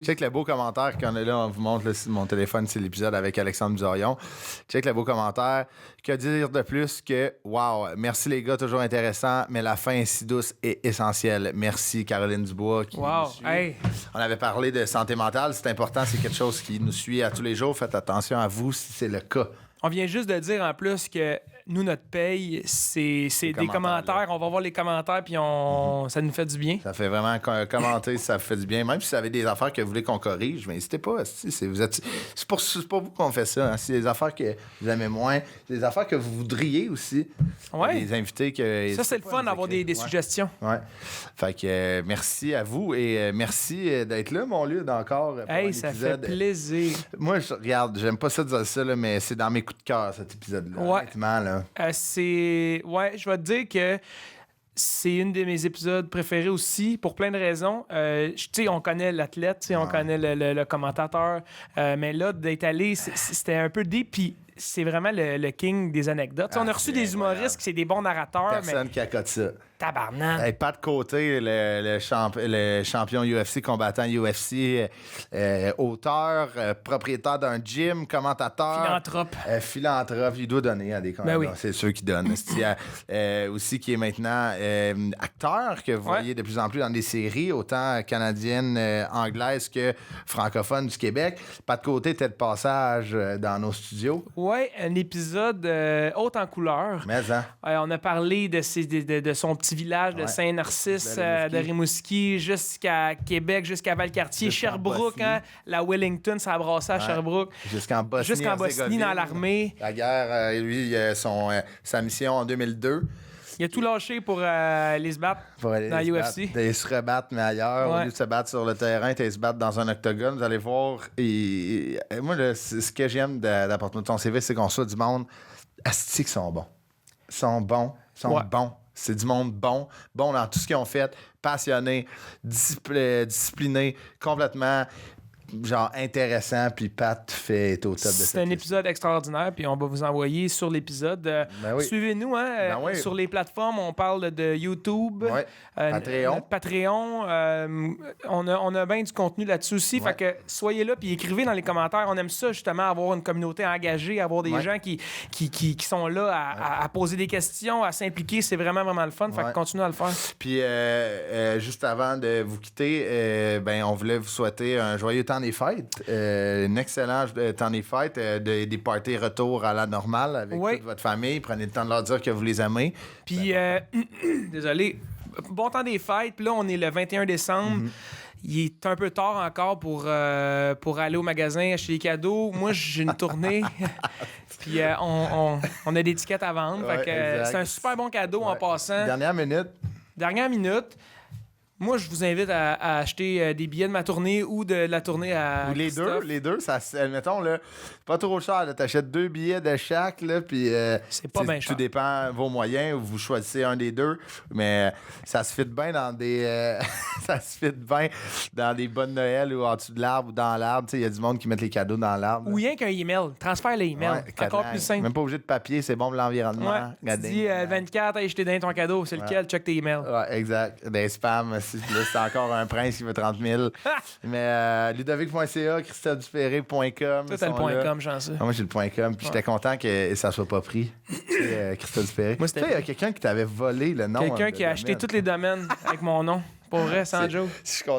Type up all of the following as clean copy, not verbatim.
Check le beau commentaire qu'on a là, on vous montre là, sur mon téléphone, c'est l'épisode avec Alexandre Bizarion. Check le beau commentaire. Que dire de plus que wow, merci les gars, toujours intéressant, mais la fin si douce est essentielle. Merci Caroline Dubois qui nous suit. Hey. On avait parlé de santé mentale, c'est important, c'est quelque chose qui nous suit à tous les jours. Faites attention à vous si c'est le cas. On vient juste de dire en plus que nous, notre paye, c'est des commentaires. On va voir les commentaires, puis ça nous fait du bien. Ça fait vraiment commenter si ça vous fait du bien. Même si vous avez des affaires que vous voulez qu'on corrige, mais n'hésitez pas. C'est pour vous qu'on fait ça. Hein. C'est des affaires que vous aimez moins. C'est des affaires que vous voudriez aussi. Ouais. Des invités que... Ça, c'est le fun d'avoir des suggestions. Ouais. Fait que merci à vous et merci d'être là, mon lieu, encore. Hey, ça fait plaisir. Moi, regarde, j'aime pas ça de dire ça, là, mais c'est dans mes coups de cœur, cet épisode-là. Ouais. Honnêtement, là. Ouais, je vais te dire que c'est une de mes épisodes préférés aussi, pour plein de raisons. Tu sais, on connaît l'athlète, on connaît le commentateur, mais là, d'être allé, c'était un peu deep, puis c'est vraiment le king des anecdotes. On a reçu des humoristes qui c'est des bons narrateurs. Personne qui accote ça. Tabarnak. Hey, Pat Côté, le champion UFC, combattant UFC, auteur, propriétaire d'un gym, commentateur. Philanthrope. Il doit donner à des commentateurs. Ben oui. C'est ceux qui donnent. Aussi qui est maintenant acteur, que vous voyez de plus en plus dans des séries, autant canadiennes, anglaises que francophones du Québec. Pat Côté était de passage dans nos studios. Oui, un épisode haute en couleur. Mais hein? On a parlé de son petit village de Saint-Narcisse, de Rimouski, jusqu'à Québec, jusqu'à Valcartier, Sherbrooke, hein, la Wellington, ça a brassé à Sherbrooke. Jusqu'en Bosnie, dans l'armée. La guerre, lui, sa mission en 2002. Il a tout lâché pour aller se battre dans l'UFC. Il se rebattre, mais ailleurs. Au lieu de se battre sur le terrain, il se battre dans un octogone. Vous allez voir. Moi, ce que j'aime d'apporter ton CV, c'est qu'on soit du monde asti qui sont bons. Ils sont bons. C'est du monde bon dans tout ce qu'ils ont fait, passionné, discipliné, complètement genre intéressant, puis Pat est au top de ça. C'est un épisode extraordinaire, puis on va vous envoyer sur l'épisode. Oui. Suivez-nous sur les plateformes, on parle de YouTube, Patreon. On a bien du contenu là-dessus aussi, fait que soyez là, puis écrivez dans les commentaires. On aime ça justement, avoir une communauté engagée, avoir des gens qui sont là à poser des questions, à s'impliquer. C'est vraiment, vraiment le fun, fait que continuez à le faire. Puis juste avant de vous quitter, on voulait vous souhaiter un joyeux temps des fêtes, un excellent temps des fêtes, des parties retour à la normale avec toute votre famille. Prenez le temps de leur dire que vous les aimez. Puis, désolé, bon temps des fêtes. Puis là, on est le 21 décembre. Il est un peu tard encore pour aller au magasin acheter des cadeaux. Moi, j'ai une tournée. Puis on a des tickets à vendre. Fait que, c'est un super bon cadeau en passant. Dernière minute. Moi, je vous invite à acheter des billets de ma tournée ou de la tournée à ou les deux, ça, mettons, là, pas trop cher. T'achètes 2 billets de chaque, là, puis c'est pas bien cher. Tout dépend de vos moyens, ou vous choisissez un des deux, mais ça se fit bien dans des bonnes Noël ou en dessous de l'arbre ou dans l'arbre. Il y a du monde qui met les cadeaux dans l'arbre. Ou rien qu'un email. Transfère les emails. Encore plus simple. Même pas obligé de papier, c'est bon pour l'environnement. Tu dis 24, je t'ai donné ton cadeau. C'est lequel? Check tes emails. Ouais, exact. Des spams. Là, c'est encore un prince qui veut 30 000. Mais ludovic.ca, christophe-dupéré.com. Toi, t'as le .com, chanceux. Moi, j'ai le .com. Puis j'étais content que ça soit pas pris. Christophe Dupéré. Moi, il y a quelqu'un qui t'avait volé le nom. Quelqu'un qui a acheté tous les domaines avec mon nom. Pour vrai, sans joke.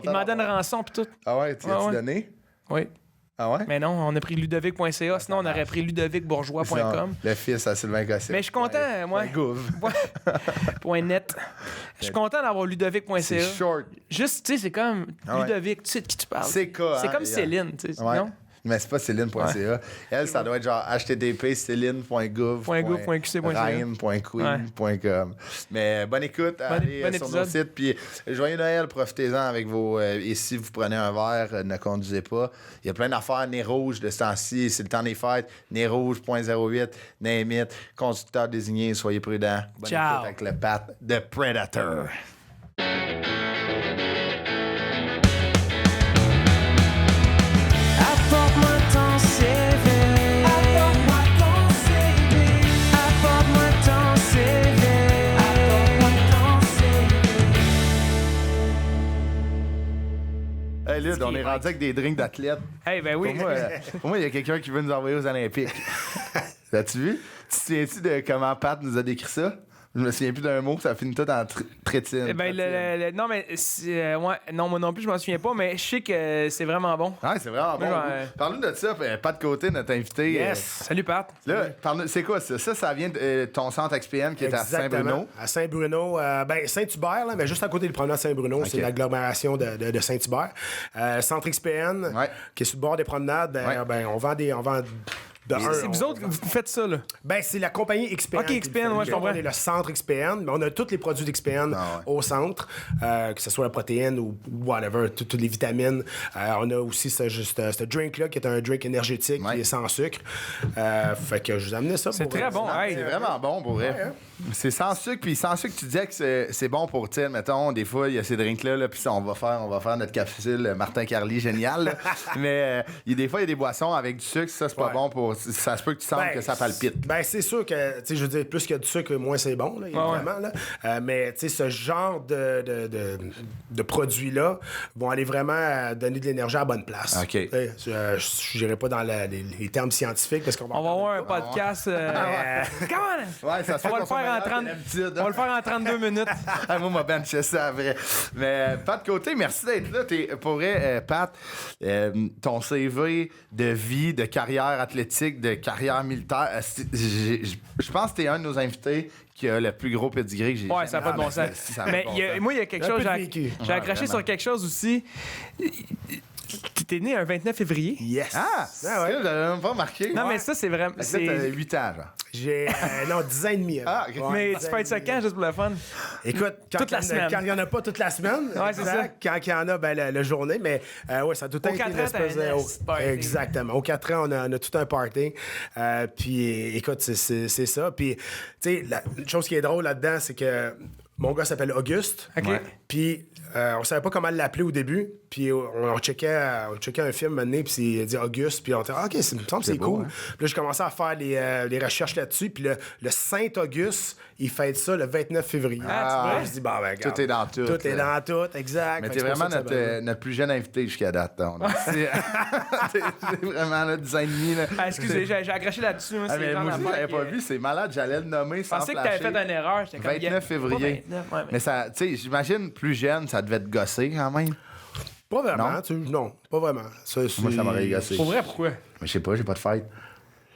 Il m'en donne rançon puis tout. Ah ouais, tu l'as-tu donné? Oui. Ah ouais? Mais non, on a pris ludovic.ca, sinon on aurait pris ludovicbourgeois.com. Le fils à Sylvain Gossett. Mais je suis content, moi. .net. Je suis content d'avoir ludovic.ca. C'est short. Juste, tu sais, c'est comme Ludovic, tu sais de qui tu parles. C'est comme Céline, tu sais, non? Mais c'est pas Céline.ca. Elle, ça doit être genre http://celine.gouv.ryan.queen.com. Mais bonne écoute, allez sur nos sites. Puis joyeux Noël, profitez-en avec vos... et si vous prenez un verre, ne conduisez pas. Il y a plein d'affaires. Nez rouge de ce temps-ci. C'est le temps des fêtes. Nez rouge, 0.08, name it. Conducteur désigné, soyez prudents. Bonne écoute avec le Pat de Predator. Hey, là, on est rendu avec des drinks d'athlètes. Ben oui. Pour moi, il y a quelqu'un qui veut nous envoyer aux Olympiques. As-tu vu? Tu te souviens-tu de comment Pat nous a décrit ça? Je me souviens plus d'un mot, ça finit tout en trétine. Non, mais non, moi non plus, je m'en souviens pas, mais je sais que c'est vraiment bon. Ouais, c'est vraiment bon. Parle-nous de ça, Pat Côté, notre invité. Yes. Salut, Pat. Là, c'est quoi ça? Ça vient de ton centre XPN qui est à Saint-Bruno. À Saint-Bruno, Saint-Hubert, là, mais juste à côté du promenade Saint-Bruno, c'est l'agglomération de Saint-Hubert. Centre XPN, qui est sur le bord des promenades, on vend c'est vous autres que vous faites ça, là? C'est la compagnie XPN. OK, XPN, je comprends. On est le centre XPN, mais on a tous les produits d'XPN au centre, que ce soit la protéine ou whatever, toutes les vitamines. On a aussi ce drink-là, qui est un drink énergétique, qui est sans sucre. Fait que je vous ai amené ça. C'est très bon. C'est vraiment bon, pour vrai. C'est sans sucre, puis sans sucre, tu disais que c'est bon pour, tu sais, mettons, des fois, il y a ces drinks-là, puis on va faire notre capsule Martin Carly, génial, là. Mais des fois, il y a des boissons avec du sucre, ça, c'est pas bon pour... Ça se peut que tu sens que ça palpite. C'est sûr que, tu sais, je veux dire, plus qu'il y a du sucre, moins c'est bon, là, évidemment, là. Mais, tu sais, ce genre de produits-là vont aller vraiment donner de l'énergie à la bonne place. OK. Je n'irai pas dans les termes scientifiques, parce qu'on va avoir un podcast... Comment? Ouais, ça se fait. On va le faire en 32 minutes. Moi, ma benché ça, vrai. Mais Pat Côté, merci d'être là. Pour vrai, Pat, ton CV de vie, de carrière athlétique, de carrière militaire, je pense que t'es un de nos invités qui a le plus gros pedigree que j'ai. Ouais, ça n'a pas de bon sens. Mais moi, il y a quelque chose... J'ai accroché sur quelque chose aussi. T'es né un 29 février? Yes! Ouais. Vous l'avez même pas remarqué. Non, mais ça, c'est vraiment... T'as 8 ans, genre. J'ai 10 ans et demi. Okay. Mais tu fêtes ça quand, juste pour le fun? Écoute, toute la semaine. Quand il n'y en a pas toute la semaine, c'est ça. Quand il y en a, la journée, mais ça a tout été une espèce de... Exactement. Aux 4 ans, on a tout un party. Puis écoute, c'est ça. Puis, tu sais, une chose qui est drôle là-dedans, c'est que mon gars s'appelle Auguste. Puis on savait pas comment l'appeler au début. Puis on checkait un film maintenant, puis il a dit Auguste. Puis on dit OK, ça me semble c'est cool. Puis là, j'ai commencé à faire les recherches là-dessus. Puis le Saint-Auguste, il fête ça le 29 février. Je dis, regarde, tout est dans tout. Tout est dans tout, exact. Mais t'es vraiment notre plus jeune invité jusqu'à date. T'es vraiment notre 10 ans et demi. Excusez, j'ai accroché là-dessus. Moi aussi, j'avais pas vu. C'est malade, j'allais le nommer sans flasher. Je pensais que t'avais fait une erreur. 29 février. Mais ça, tu sais, j'imagine plus jeune, ça devait te gosser quand même. Pas vraiment, non, pas vraiment. Moi, ça m'aurait gossé. Pour vrai, pourquoi? Mais je sais pas, j'ai pas de fête.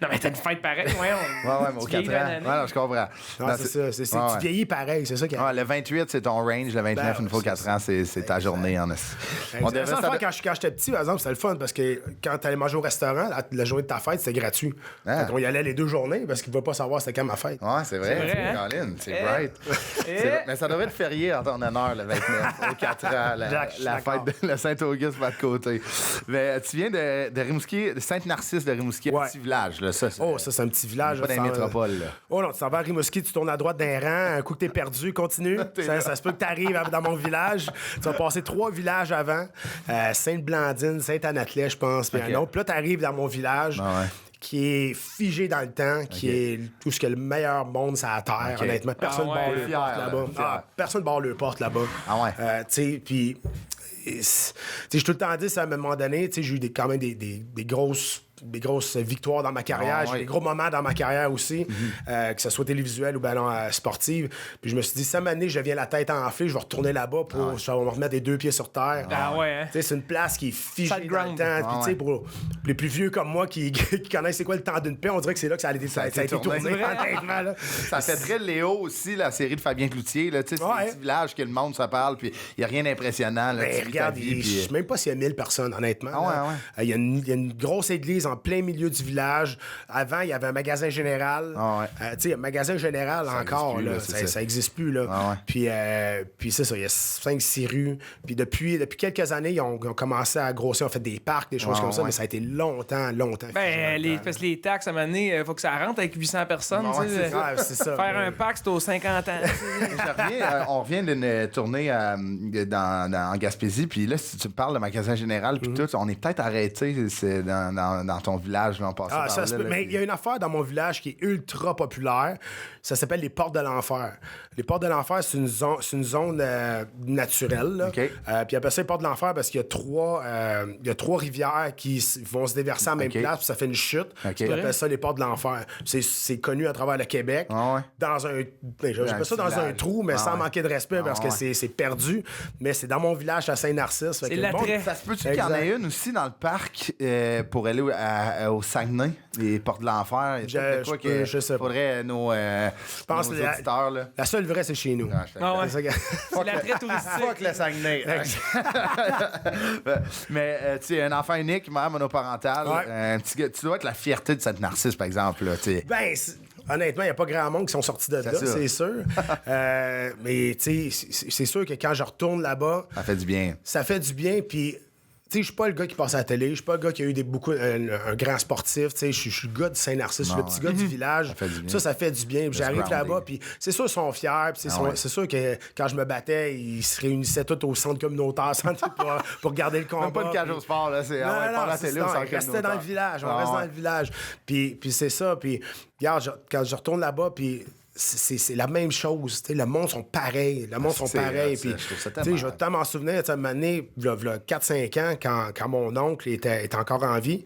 Non, mais t'as une fête pareille, ouais, mais au 4 ans. Ouais, je comprends. Non, c'est ça. Tu vieillis pareil, c'est ça qui le 28, c'est ton range. Le 29, une fois 4 ans, c'est ta journée. On devrait ça quand j'étais petit, par exemple, c'était le fun parce que quand t'allais manger au restaurant, la journée de ta fête, c'était gratuit. On y allait les 2 journées parce qu'ils ne pouvaient pas savoir c'était quand ma fête. Ouais, c'est vrai. Colin, c'est bright. Mais ça devrait être férié en ton honneur, le 29, aux 4 ans, la fête de Saint-Auguste va de côté. Mais tu viens de Rimouski, de Sainte-Narcisse de Rimouski, un petit village. Ça, c'est un petit village. Pas dans les métropoles. Oh non, tu s'en vas à Rimouski, tu tournes à droite d'un rang, un coup que t'es perdu, continue. Ça se peut que t'arrives dans mon village. Tu vas passer 3 villages avant. Sainte-Blandine, Sainte-Anne-Atlet, je pense, puis un autre. Puis là, t'arrives dans mon village. Qui est figé dans le temps, qui est tout ce que le meilleur monde sur la terre, honnêtement. Personne ne barre le porte là-bas. Personne ne barre le porte là-bas. Tu sais, puis... Tu sais, j'ai tout le temps dit ça à un moment donné, tu sais, j'ai eu quand même des grosses victoires dans ma carrière. J'ai eu des gros moments dans ma carrière aussi, que ce soit télévisuel ou sportive. Puis je me suis dit, cette année, je deviens la tête enflée, je vais retourner là-bas pour je vais me remettre les 2 pieds sur terre. Tu sais, c'est une place qui est figée dans le temps. Puis tu sais, pour les plus vieux comme moi qui connaissent c'est quoi le temps d'une paix, on dirait que c'est là que ça a été tourné. Ça fait très Léo aussi, la série de Fabien Cloutier. Tu sais, c'est un petit village que le monde se parle, puis il n'y a rien d'impressionnant. Regarde, je ne sais même pas s'il y a 1000 personnes, honnêtement. Il y a une grosse église en plein milieu du village. Avant, il y avait un magasin général. Tu sais, un magasin général ça encore, là, ça n'existe plus. Là. Puis c'est ça, il y a 5-6 rues. Puis depuis quelques années, ils ont commencé à grossir. On fait des parcs, des choses comme ça, mais ça a été longtemps. Les taxes, à un moment donné, il faut que ça rentre avec 800 personnes. C'est ça. Faire un parc, c'est aux 50 ans. On revient d'une tournée en Gaspésie, puis là, si tu me parles de magasin général, puis tout, on est peut-être arrêté dans dans ton village, là, on passait par là. Mais il y a une affaire dans mon village qui est ultra populaire. Ça s'appelle les Portes de l'Enfer. Les Portes de l'Enfer, c'est une zone naturelle. Là. Okay. Puis après ça, les Portes de l'Enfer, parce qu'il y a trois rivières qui vont se déverser à la même place, puis ça fait une chute. Puis on appelle ça les Portes de l'Enfer. C'est connu à travers le Québec. Dans un... J'appelle ça dans un trou, mais sans manquer de respect, parce que c'est perdu. Mais c'est dans mon village à Saint-Narcisse. C'est l'attrait. Ça se peut-tu qu'il y en ait une aussi dans le parc pour aller au Saguenay, les Portes de l'Enfer? Je sais pas. Faudrait nos auditeurs. La seule vraie, c'est chez nous. C'est l'attrait touristique. Fuck le Saguenay. Mais tu sais, un enfant unique, mère monoparentale, un petit gars, tu dois être la fierté de cette Narcisse, par exemple. Là, honnêtement, il n'y a pas grand monde qui sont sortis de là, c'est sûr. Mais tu sais, c'est sûr que quand je retourne là-bas... Ça fait du bien. Ça fait du bien, puis... Tu sais, je suis pas le gars qui passe à la télé, je suis pas le gars qui a eu un grand sportif, tu sais, je suis le gars de Saint-Narcisse, je suis le petit gars du village. Ça fait du bien. Puis j'arrive là-bas, puis c'est sûr, ils sont fiers, puis c'est sûr que quand je me battais, ils se réunissaient tous au centre communautaire pour regarder le combat. Même pas de cage au sport, là, c'est pas la télé, on restait dans le village, dans le village. Puis c'est ça, puis regarde, quand je retourne là-bas, puis... C'est la même chose. T'sais, le monde sont pareils. Puis, je vais tout m'en souvenir. À un moment donné, il y a 4-5 ans, quand mon oncle était encore en vie.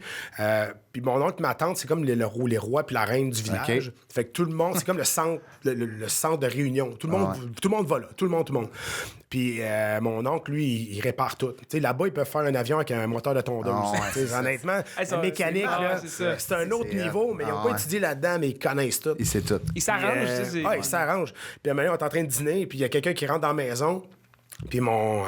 Puis mon oncle et ma tante, c'est comme les rois puis la reine du village. Fait que tout le monde, c'est comme le centre de réunion. Tout le monde va là. Tout le monde. Puis mon oncle, lui, il répare tout. T'sais, là-bas, ils peuvent faire un avion avec un moteur de tondeuse. Honnêtement, la mécanique, c'est un autre niveau, mais ils n'ont pas étudié là-dedans, mais ils connaissent tout. Ils savent tout. Ils s'arrangent. Ils s'arrangent. Puis à un moment donné, on est en train de dîner, puis il y a quelqu'un qui rentre dans la maison. Puis mon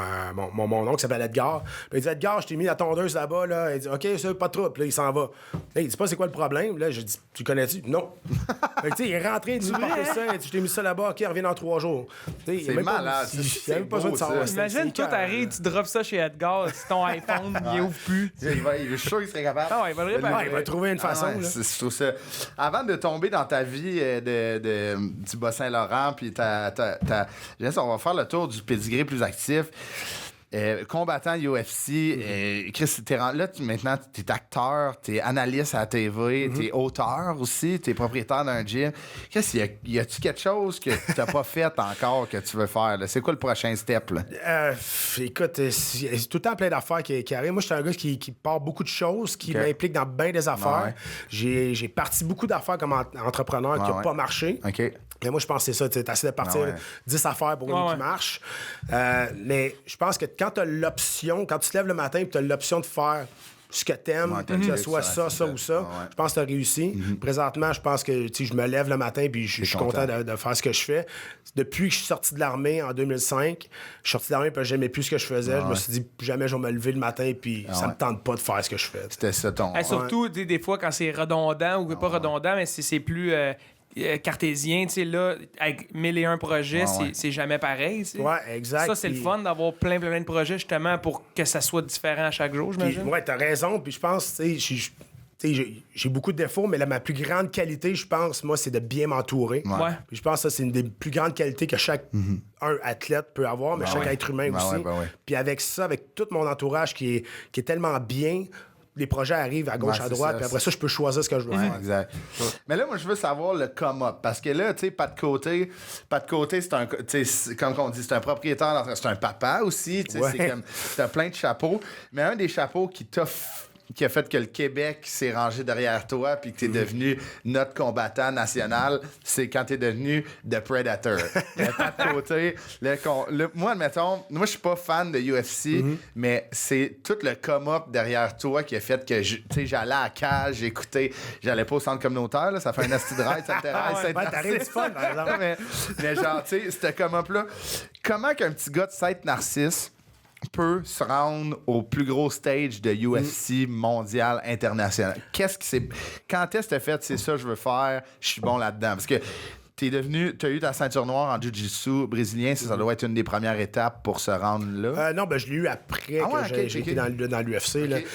oncle s'appelle Edgar. Puis il dit, Edgar, je t'ai mis la tondeuse là-bas. Là. Il dit, OK, c'est pas de trouble. Puis là, il s'en va. Là, il dit pas c'est quoi le problème. Là, je dis, tu connais-tu? Non. Fait que, il est rentré, il dit, ça. Il dit, je t'ai mis ça là-bas. OK, reviens dans 3 jours. C'est malade. Il même pas besoin de savoir. Imagine, toi, t'arrives, tu drops ça chez Edgar, si ton iPhone, il ouvre plus. Je suis sûr qu'il serait capable. Il va le réparer. Il va trouver une façon. Je trouve ça. Avant de tomber dans ta vie du Bas-Saint-Laurent, puis on va faire le tour du pédigré plus actif. Combattant UFC, Chris, maintenant, t'es acteur, t'es analyste à la TV, t'es auteur aussi, t'es propriétaire d'un gym. Chris, y a-tu quelque chose que t'as pas fait encore que tu veux faire? Là? C'est quoi le prochain step? Là? Écoute, c'est tout le temps plein d'affaires qui arrivent. Moi, je suis un gars qui part beaucoup de choses, qui m'implique dans bien des affaires. J'ai parti beaucoup d'affaires comme entrepreneur qui n'ont pas marché. Mais moi, je pense que c'est ça. Tu essaies de partir 10 affaires pour une qui marche. Mais je pense que quand tu as l'option, quand tu te lèves le matin et tu as l'option de faire ce que t'aimes, que ce soit ça ou ça, je pense que tu as réussi. Présentement, je pense que je me lève le matin et je suis content de faire ce que je fais. Depuis que je suis sorti de l'armée en 2005, je suis sorti de l'armée et j'aimais plus ce que je faisais. Je me suis dit, jamais je vais me lever le matin et ça me tente pas de faire ce que je fais. C'était ça ton... surtout, des fois, quand c'est redondant ou pas redondant, mais c'est plus... cartésien, tu sais, là, avec 1001 projets, c'est jamais pareil. T'sais. Ouais, exact. Ça, c'est le fun d'avoir plein de projets, justement, pour que ça soit différent à chaque jour, j'imagine. Ouais, t'as raison. Puis je pense, tu sais, j'ai beaucoup de défauts, mais ma plus grande qualité, je pense, moi, c'est de bien m'entourer. Ouais. Puis je pense que ça, c'est une des plus grandes qualités que chaque un athlète peut avoir, mais chaque être humain aussi. Puis avec ça, avec tout mon entourage qui est tellement bien, les projets arrivent à gauche, à droite, puis après ça, je peux choisir ce que je veux faire. Exact. Mais là, moi, je veux savoir le come-up. Parce que là, tu sais, Pat Côté, c'est un, comme on dit, c'est un propriétaire, c'est un papa aussi. Tu sais, c'est comme, t'as plein de chapeaux. Mais un des chapeaux qui a fait que le Québec s'est rangé derrière toi puis que t'es devenu notre combattant national, c'est quand t'es devenu The Predator. Pat Côté, moi, admettons, moi, je suis pas fan de UFC, mais c'est tout le come-up derrière toi qui a fait que, j'allais à la cage, j'allais pas au centre communautaire, là, ça fait un asti de ride, ça t'arrête. T'arrêtes du fun, par exemple. mais genre, tu sais, ce come-up-là, comment qu'un petit gars de Saint-Narcisse peut se rendre au plus gros stage de UFC mondial, international? Quand est-ce que t'as fait, c'est ça que je veux faire, je suis bon là-dedans? Parce que t'as eu ta ceinture noire en jiu-jitsu brésilien, ça doit être une des premières étapes pour se rendre là. Non, je l'ai eu après que j'ai été dans l'UFC.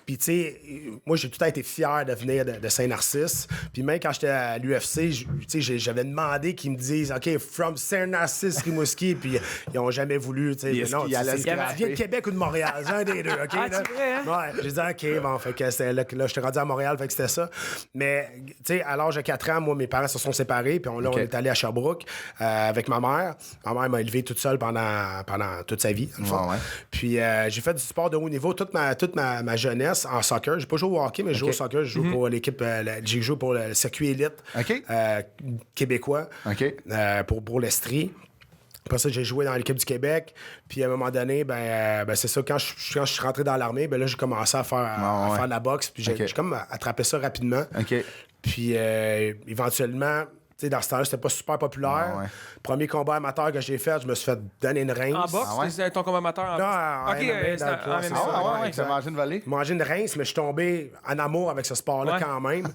Puis, tu sais, moi, j'ai tout le temps été fier de venir de Saint-Narcisse. Puis même quand j'étais à l'UFC, j'avais demandé qu'ils me disent « OK, from Saint-Narcisse, Rimouski », puis ils n'ont jamais voulu. Tu sais, non, viens de Québec ou de Montréal, un des deux, OK? C'est vrai, hein? Ouais, j'ai dit « OK, bon, fait que c'était là, j'étais rendu à Montréal, fait que c'était ça. » Mais, tu sais, à l'âge de 4 ans, moi, mes parents se sont séparés, puis on est allé à Sherbrooke avec ma mère. Ma mère m'a élevé toute seule pendant toute sa vie, dans le fond. Puis j'ai fait du sport de haut niveau toute ma jeunesse en soccer. J'ai pas joué au hockey, mais je joue au soccer. Je joue pour l'équipe, j'ai joué pour le circuit élite québécois pour l'Estrie. Après ça, j'ai joué dans l'équipe du Québec. Puis à un moment donné, c'est ça, quand je suis rentré dans l'armée, là, j'ai commencé à faire de la boxe. Puis j'ai comme attrapé ça rapidement. Puis éventuellement, tu sais, dans ce temps-là, c'était pas super populaire. Premier combat amateur que j'ai fait, je me suis fait donner une rince. En boxe? C'était ton combat amateur en boxe? OK, tu as mangé une volée? Mangé une rince, mais je suis tombé en amour avec ce sport-là quand même.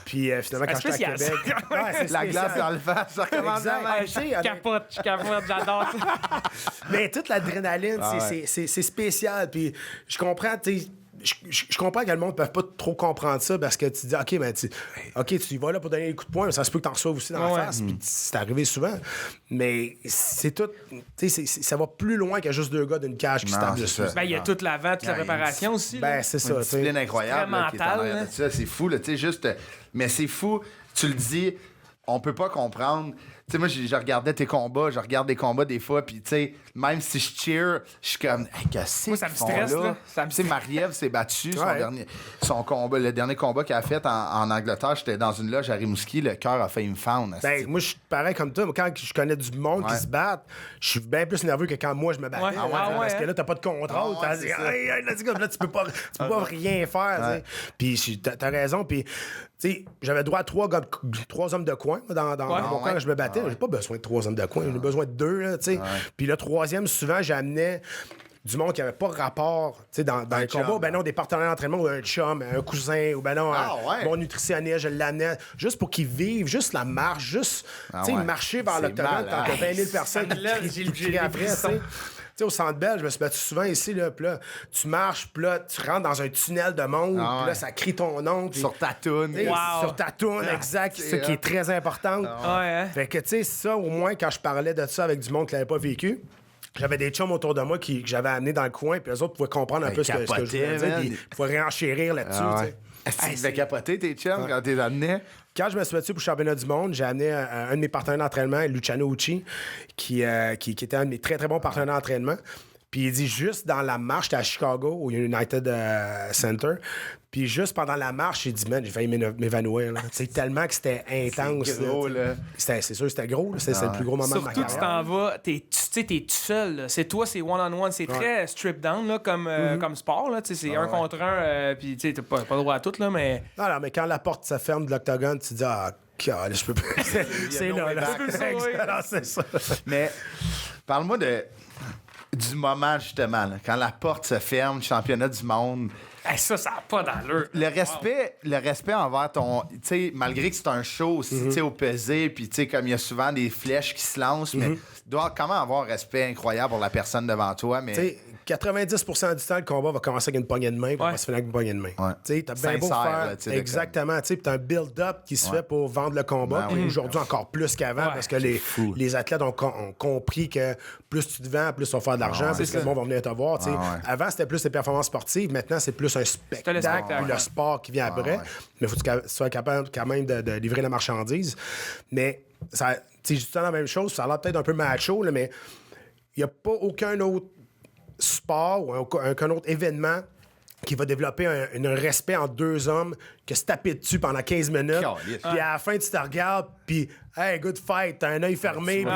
Puis finalement, quand j'étais à Québec... la glace dans le face, ça recommence. Je capote, j'adore ça. Mais toute l'adrénaline, c'est spécial. Puis je comprends, tu sais... Je comprends que le monde ne peut pas trop comprendre ça parce que tu dis, OK, tu y vas là pour donner des coups de poing, mais ça se peut que tu en reçoives aussi dans la face. Puis c'est arrivé souvent. Mais c'est tout. Tu sais, ça va plus loin que juste deux gars d'une cage qui se tapent dessus. Il y a toute l'avant, toute la préparation aussi. C'est ça. Une discipline incroyable. C'est mental. C'est fou, tu sais, juste. Mais c'est fou, tu le dis, on peut pas comprendre. Tu sais, moi, je regardais tes combats, je regarde des combats des fois, puis tu sais, même si je cheer, je suis comme, hey, qu'est-ce que ça me stresse, là. Tu sais, Marie-Ève s'est battue, son combat, le dernier combat qu'elle a fait en Angleterre, j'étais dans une loge à Rimouski, le cœur a failli me fendre. Moi, je suis pareil comme toi. Quand je connais du monde qui se bat, je suis bien plus nerveux que quand moi, je me battais. Parce que là, t'as pas de contrôle. T'as dit, là, tu peux pas rien faire. Puis t'as raison, puis... Tu sais, j'avais droit à 3 hommes de coin dans mon camp quand je me battais. J'ai pas besoin de 3 hommes de coin, j'ai besoin de 2. Là, puis le troisième, souvent, j'amenais du monde qui avait pas rapport dans les combats. Non, des partenaires d'entraînement ou un chum, un cousin, ou mon nutritionniste, je l'amenais juste pour qu'ils vivent, juste la marche, juste marcher vers l'octogone quand t'as 20 000 personnes qui crient après. Tu sais, au Centre Bell, je me suis battu souvent ici, là, puis là, tu marches, puis là, tu rentres dans un tunnel de monde, puis là, ça crie ton nom. Sur ta toune. Sur ta toune, exact. C'est ça qui est très important. Fait que, tu sais, ça, au moins, quand je parlais de ça avec du monde qui l'avait pas vécu, j'avais des chums autour de moi que j'avais amenés dans le coin, puis les autres pouvaient comprendre un peu ce que je voulais dire, puis ils pouvaient réenchérir là-dessus, tu devais capoter tes chums quand t'es amené. Quand je me suis battu pour le championnat du monde, j'ai amené un de mes partenaires d'entraînement, Luciano Ucci, qui était un de mes très, très bons partenaires d'entraînement. Puis il dit, juste dans la marche, j'étais à Chicago, au United Center. Puis juste pendant la marche, il dit, man, j'ai failli m'évanouir. C'est tellement que c'était intense. C'est gros, là. C'est sûr, c'était gros. C'est le plus gros moment de ma carrière. Surtout, tu t'en vas, t'es tout seul. Là. C'est toi, c'est one-on-one. C'est très strip down là, comme sport. Là. C'est un contre un. Puis t'as pas le droit à tout, là, mais... Non, mais quand la porte se ferme de l'octogone, tu dis, je peux pas. C'est là. C'est ça. Mais parle-moi du moment, justement, là, quand la porte se ferme, championnat du monde. Ça n'a pas d'allure. Le respect envers ton... Tu sais, malgré que c'est un show aussi, tu sais, au pesé, puis tu sais, comme il y a souvent des flèches qui se lancent, mais tu dois quand même avoir un respect incroyable pour la personne devant toi, mais... T'sais, 90% du temps, le combat va commencer avec une poignée de main, puis va se finir avec une poignée de main. Tu sais, t'as bien beau faire... Exactement, tu sais, t'as un build-up qui se fait pour vendre le combat, puis aujourd'hui encore plus qu'avant, parce que les athlètes ont compris que plus tu te vends, plus on va faire de l'argent, plus le monde va venir te voir, tu sais. Avant, c'était plus les performances sportives, maintenant, c'est plus un spectacle, puis le sport qui vient après. Mais il faut que tu sois capable quand même de livrer la marchandise. Mais, tu sais, justement la même chose, ça a l'air peut-être un peu macho, là, mais il n'y a pas aucun autre sport ou aucun autre événement qui va développer un respect entre deux hommes que se taper dessus pendant 15 minutes. Puis à la fin, tu te regardes, puis hey, good fight, t'as un œil fermé, puis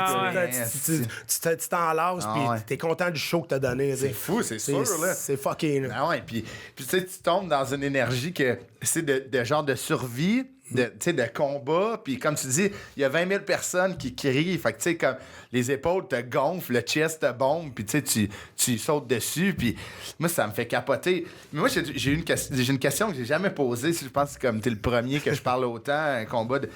tu t'en lasses, puis t'es content du show que t'as donné. C'est fou, c'est sûr, là. C'est fucking. Puis tu sais, tu tombes dans une énergie que c'est de genre de survie, de combat, puis comme tu dis, il y a 20 000 personnes qui crient, fait que tu sais, comme les épaules te gonflent, le chest te bombe, puis tu sautes dessus, puis moi, ça me fait capoter. Mais moi, j'ai une question que j'ai jamais posée, je pense que comme t'es le premier que je parle autant, un combat de...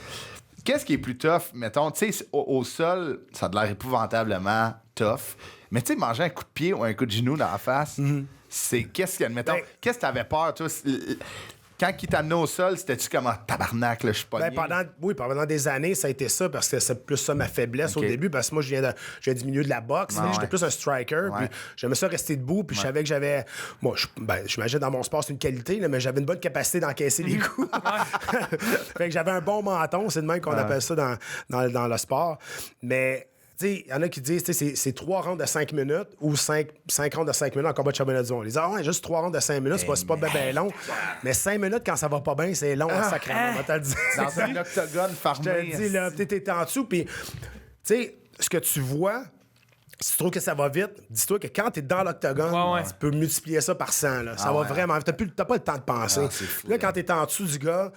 Qu'est-ce qui est plus tough, mettons, tu sais, au sol, ça a l'air épouvantablement tough, mais tu sais, manger un coup de pied ou un coup de genou dans la face, c'est qu'est-ce que, mettons, qu'est-ce que t'avais peur, toi? Quand il t'a amené au sol, c'était-tu comme un tabarnak, là, je suis pas bien? Pendant des années, ça a été ça, parce que c'est plus ça ma faiblesse au début, parce que moi, je viens du milieu de la boxe, j'étais plus un striker, puis j'aimais ça rester debout, puis je savais que j'avais... Moi, j'imagine dans mon sport, c'est une qualité, là, mais j'avais une bonne capacité d'encaisser les coups. Fait que j'avais un bon menton, c'est de même qu'on appelle ça dans le sport. Mais... il y en a qui disent c'est 3 rounds de 5 minutes ou 5 rounds de 5 minutes en combat de championnat du monde. Ils disent juste 3 rounds de 5 minutes, c'est pas bien long. Mais 5 minutes, quand ça va pas bien, c'est long à sacrément. On va te le dire. Dans un octogone farmé. Je te le dis, là, t'es en dessous. Puis, tu sais, ce que tu vois, si tu trouves que ça va vite, dis-toi que quand t'es dans l'octogone, tu peux multiplier ça par 100. Là. Ça va vraiment. T'as pas le temps de penser. Là, quand t'es en dessous du gars,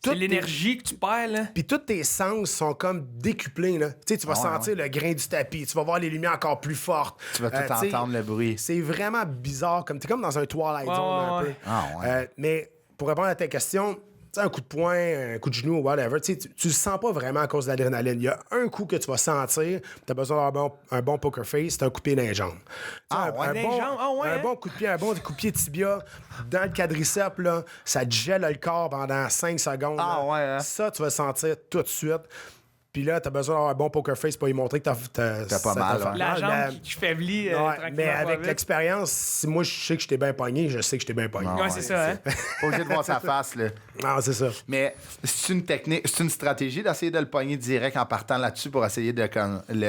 c'est l'énergie que tu perds, là. Puis tous tes sens sont comme décuplés, là. Tu sais, tu vas sentir le grain du tapis, tu vas voir les lumières encore plus fortes. Tu vas tout entendre le bruit. C'est vraiment bizarre, t'es comme dans un Twilight Zone un peu. Mais pour répondre à ta question, un coup de poing, un coup de genou, whatever, tu le sens pas vraiment à cause de l'adrénaline. Il y a un coup que tu vas sentir, tu as besoin d'avoir un bon poker face, c'est un coup de pied dans les jambes. Un bon coup de pied, un bon coup de pied tibia dans le quadriceps, là, ça te gèle le corps pendant 5 secondes. Ça, tu vas le sentir tout de suite. Puis là, t'as besoin d'avoir un bon poker face pour lui montrer que t'as pas mal. La jambe qui faiblit tranquillement. Mais avec l'expérience, si moi, je sais que je t'ai bien pogné, je sais que je t'ai bien pogné. C'est ça, hein? Pas obligé de voir sa face, là. Non, c'est ça. Mais c'est une technique, c'est une stratégie d'essayer de le pogner direct en partant là-dessus pour essayer de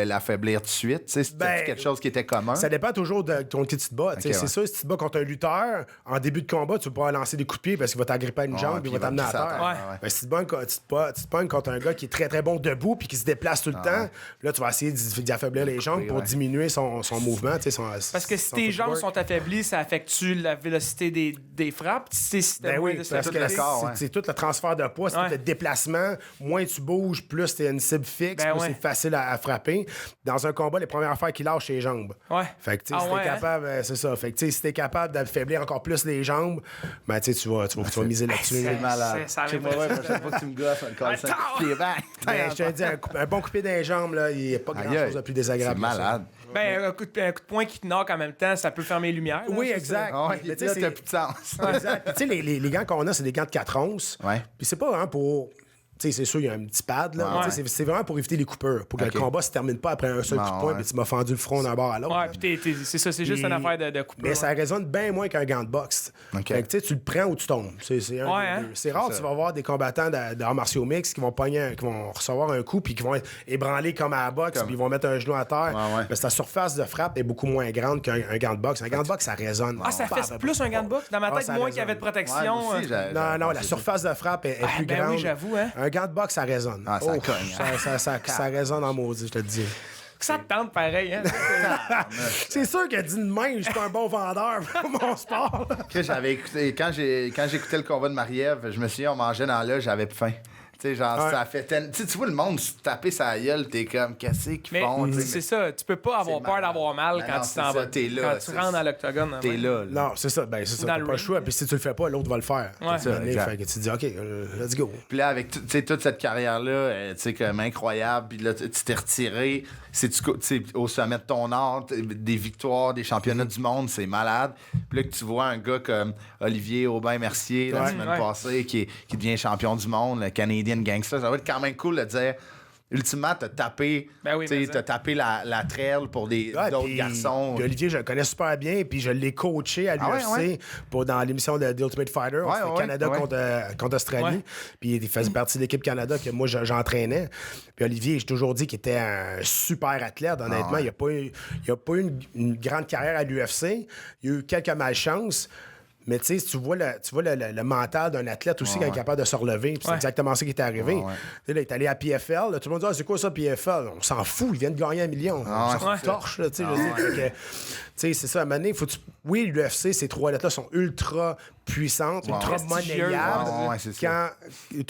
l'affaiblir tout de suite. C'était quelque chose qui était commun. Ça dépend toujours de contre qui tu te bats. C'est sûr, si tu te bats contre un lutteur, en début de combat, tu vas pouvoir lancer des coups de pied parce qu'il va t'agripper à une jambe et il va t'amener à terre. Mais si tu te pognes contre un gars qui est très, très bon debout puis qui se déplace tout le temps, là, tu vas essayer d'affaiblir les jambes pour diminuer son mouvement. Parce que si tes jambes sont affaiblies, ça affecte-tu la vélocité des frappes? C'est tout le transfert de poids, c'est tout le déplacement. Moins tu bouges, plus tu es une cible fixe, plus c'est facile à frapper. Dans un combat, les premières affaires qui lâchent, c'est les jambes. Fait que, si t'es capable, c'est ça. Fait que, si t'es capable d'affaiblir encore plus les jambes, ben, tu vas miser là-dessus. C'est malade. Je sais pas, prochaine fois que tu me gosses, on le colle je te dis, un bon coup de pied dans les jambes, là, il n'y a pas grand-chose de plus désagréable. C'est malade. Un coup de poing qui te knock en même temps, ça peut fermer les lumières. Oui, exact. Mais tu sais, t'as plus de sens. Exact. Tu sais, les gants qu'on a, c'est des gants de 4 onces. Puis c'est pas vraiment pour... Tu sais, c'est sûr, il y a un petit pad, là. C'est vraiment pour éviter les coupures, pour que le combat se termine pas après un seul coup de poing, puis tu m'as fendu le front d'un bord à l'autre. C'est ça, c'est juste une affaire de coupure. Mais ça résonne bien moins qu'un gant de boxe. Fait que tu le prends ou tu tombes. C'est rare, tu vas voir des combattants d'arts martiaux mixtes qui vont recevoir un coup, puis qui vont être ébranlés comme à la boxe, puis ils vont mettre un genou à terre. Mais sa surface de frappe est beaucoup moins grande qu'un gant de boxe. Un gant de boxe, ça résonne. Ça fait plus un gant de boxe? Dans ma tête, moins qu'il y avait de protection. Non, la surface de frappe est plus grande. Oui, j'avoue, hein. Un gant de boxe, ça résonne. Ça cogne. Ça résonne en maudit, je te le dis. Ça te tente pareil, hein? C'est sûr que dit de même, je suis pas un bon vendeur pour mon sport. J'avais écouté, quand j'écoutais le combat de Marie-Ève, je me souviens, on mangeait dans là, j'avais faim. Tu sais, genre, ça fait... Tu vois le monde se taper sa gueule, t'es comme, qu'est-ce qu'ils font? C'est ça, tu peux pas avoir peur d'avoir mal quand tu t'en vas. Quand tu rentres dans l'octogone. T'es là. Non, c'est ça. Ben, c'est ça. T'as pas le choix. Puis si tu le fais pas, l'autre va le faire. Fait que tu te dis, OK, let's go. Puis là, avec toute cette carrière-là, tu sais, comme incroyable, puis là, tu t'es retiré. C'est au sommet de ton art, des victoires, des championnats du monde, c'est malade. Puis là, que tu vois un gars comme Olivier Aubin-Mercier, la semaine passée, qui devient champion du monde, le Canadian Gangster, ça va être quand même cool de dire... Ultimement, t'as tapé, tapé la trail pour d'autres garçons. Puis Olivier, je le connais super bien, puis je l'ai coaché à l'UFC dans l'émission de The Ultimate Fighter. Canada contre Australie. Puis il faisait partie de l'équipe Canada que moi, j'entraînais. Puis Olivier, j'ai toujours dit qu'il était un super athlète. Honnêtement, il n'a pas eu une grande carrière à l'UFC. Il a eu quelques malchances. Mais tu sais, tu vois le mental d'un athlète aussi quand il est capable de se relever. Puis c'est exactement ça qui est arrivé. Là, il est allé à PFL. Là, tout le monde dit c'est quoi ça, PFL? On s'en fout, il vient de gagner 1 million. On s'en torche. Là, tu sais, c'est ça, à un moment donné, oui, l'UFC, ces 3 lettres-là sont ultra puissantes, ultra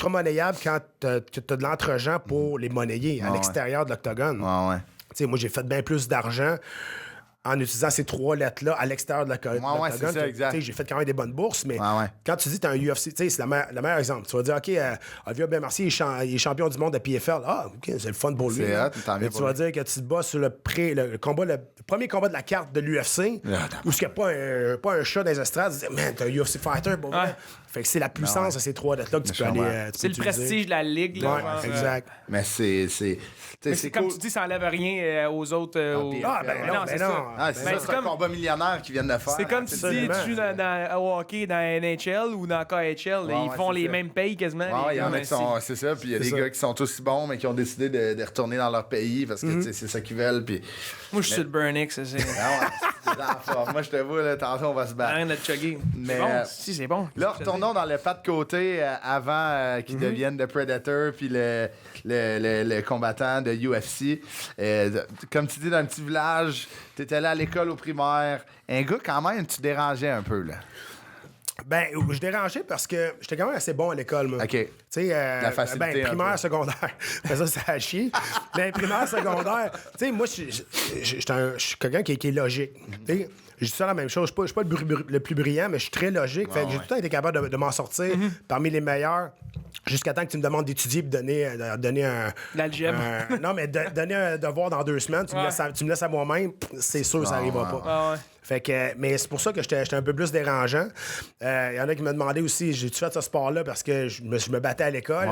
monnayables quand tu as de l'entre-gens pour les monnayer à l'extérieur de l'octogone. Tu sais, moi, j'ai fait bien plus d'argent en utilisant ces 3 lettres-là à l'extérieur de l'octogone. Ouais, c'est ça, exact. J'ai fait quand même des bonnes bourses, mais quand tu dis que tu as un UFC, c'est le meilleur exemple. Tu vas dire, OK, Olivier Aubin-Mercier, il est champion du monde de PFL. Ah, OK, c'est le fun pour lui. Mais tu vas dire que tu te bats sur le premier combat de la carte de l'UFC, où il n'y a pas un chat dans les estrades. Tu dis, man, t'es un UFC fighter, bon, fait que c'est la puissance de ces 3 lettres-là que tu peux aller. C'est le prestige de la ligue, là. Ouais, exact. Mais c'est comme tu dis, ça enlève rien aux autres. Non, c'est ça. C'est un combat millionnaire qu'ils viennent de faire. C'est comme tu dis, tu joues au hockey dans NHL ou dans KHL. Ils font les mêmes payes quasiment. Il y en a qui sont. C'est ça. Puis il y a des gars qui sont aussi bons, mais qui ont décidé de retourner dans leur pays parce que c'est ça qu'ils veulent. Puis... Moi, je suis sur le Burnix, ça, c'est. Moi, je te vois, là, tantôt, on va se battre. Rien de chugger. Mais si, c'est bon. Là, retournons dans le pas de côté avant qu'ils deviennent The Predator puis le combattant de UFC. Comme tu dis, dans un petit village, tu étais là à l'école au primaire. Un gars, quand même, tu dérangeais un peu, là. Ben, je dérangeais parce que j'étais quand même assez bon à l'école, moi. OK. Tu sais, la facilité, primaire, secondaire. Ça a chier. Mais primaire, secondaire, tu sais, moi, je suis quelqu'un qui est logique. Tu sais, je dis ça la même chose. Je suis pas le plus brillant, mais je suis très logique. Fait que j'ai tout le temps été capable de m'en sortir parmi les meilleurs. Jusqu'à temps que tu me demandes d'étudier et de donner un... L'algèbre. Non, mais donner un devoir dans 2 semaines. Tu me laisses à moi-même, c'est sûr que ça n'arrivera pas. Fait que, mais c'est pour ça que j'étais un peu plus dérangeant. Il y en a qui me demandaient aussi, j'ai-tu fait ce sport-là parce que je me battais à l'école.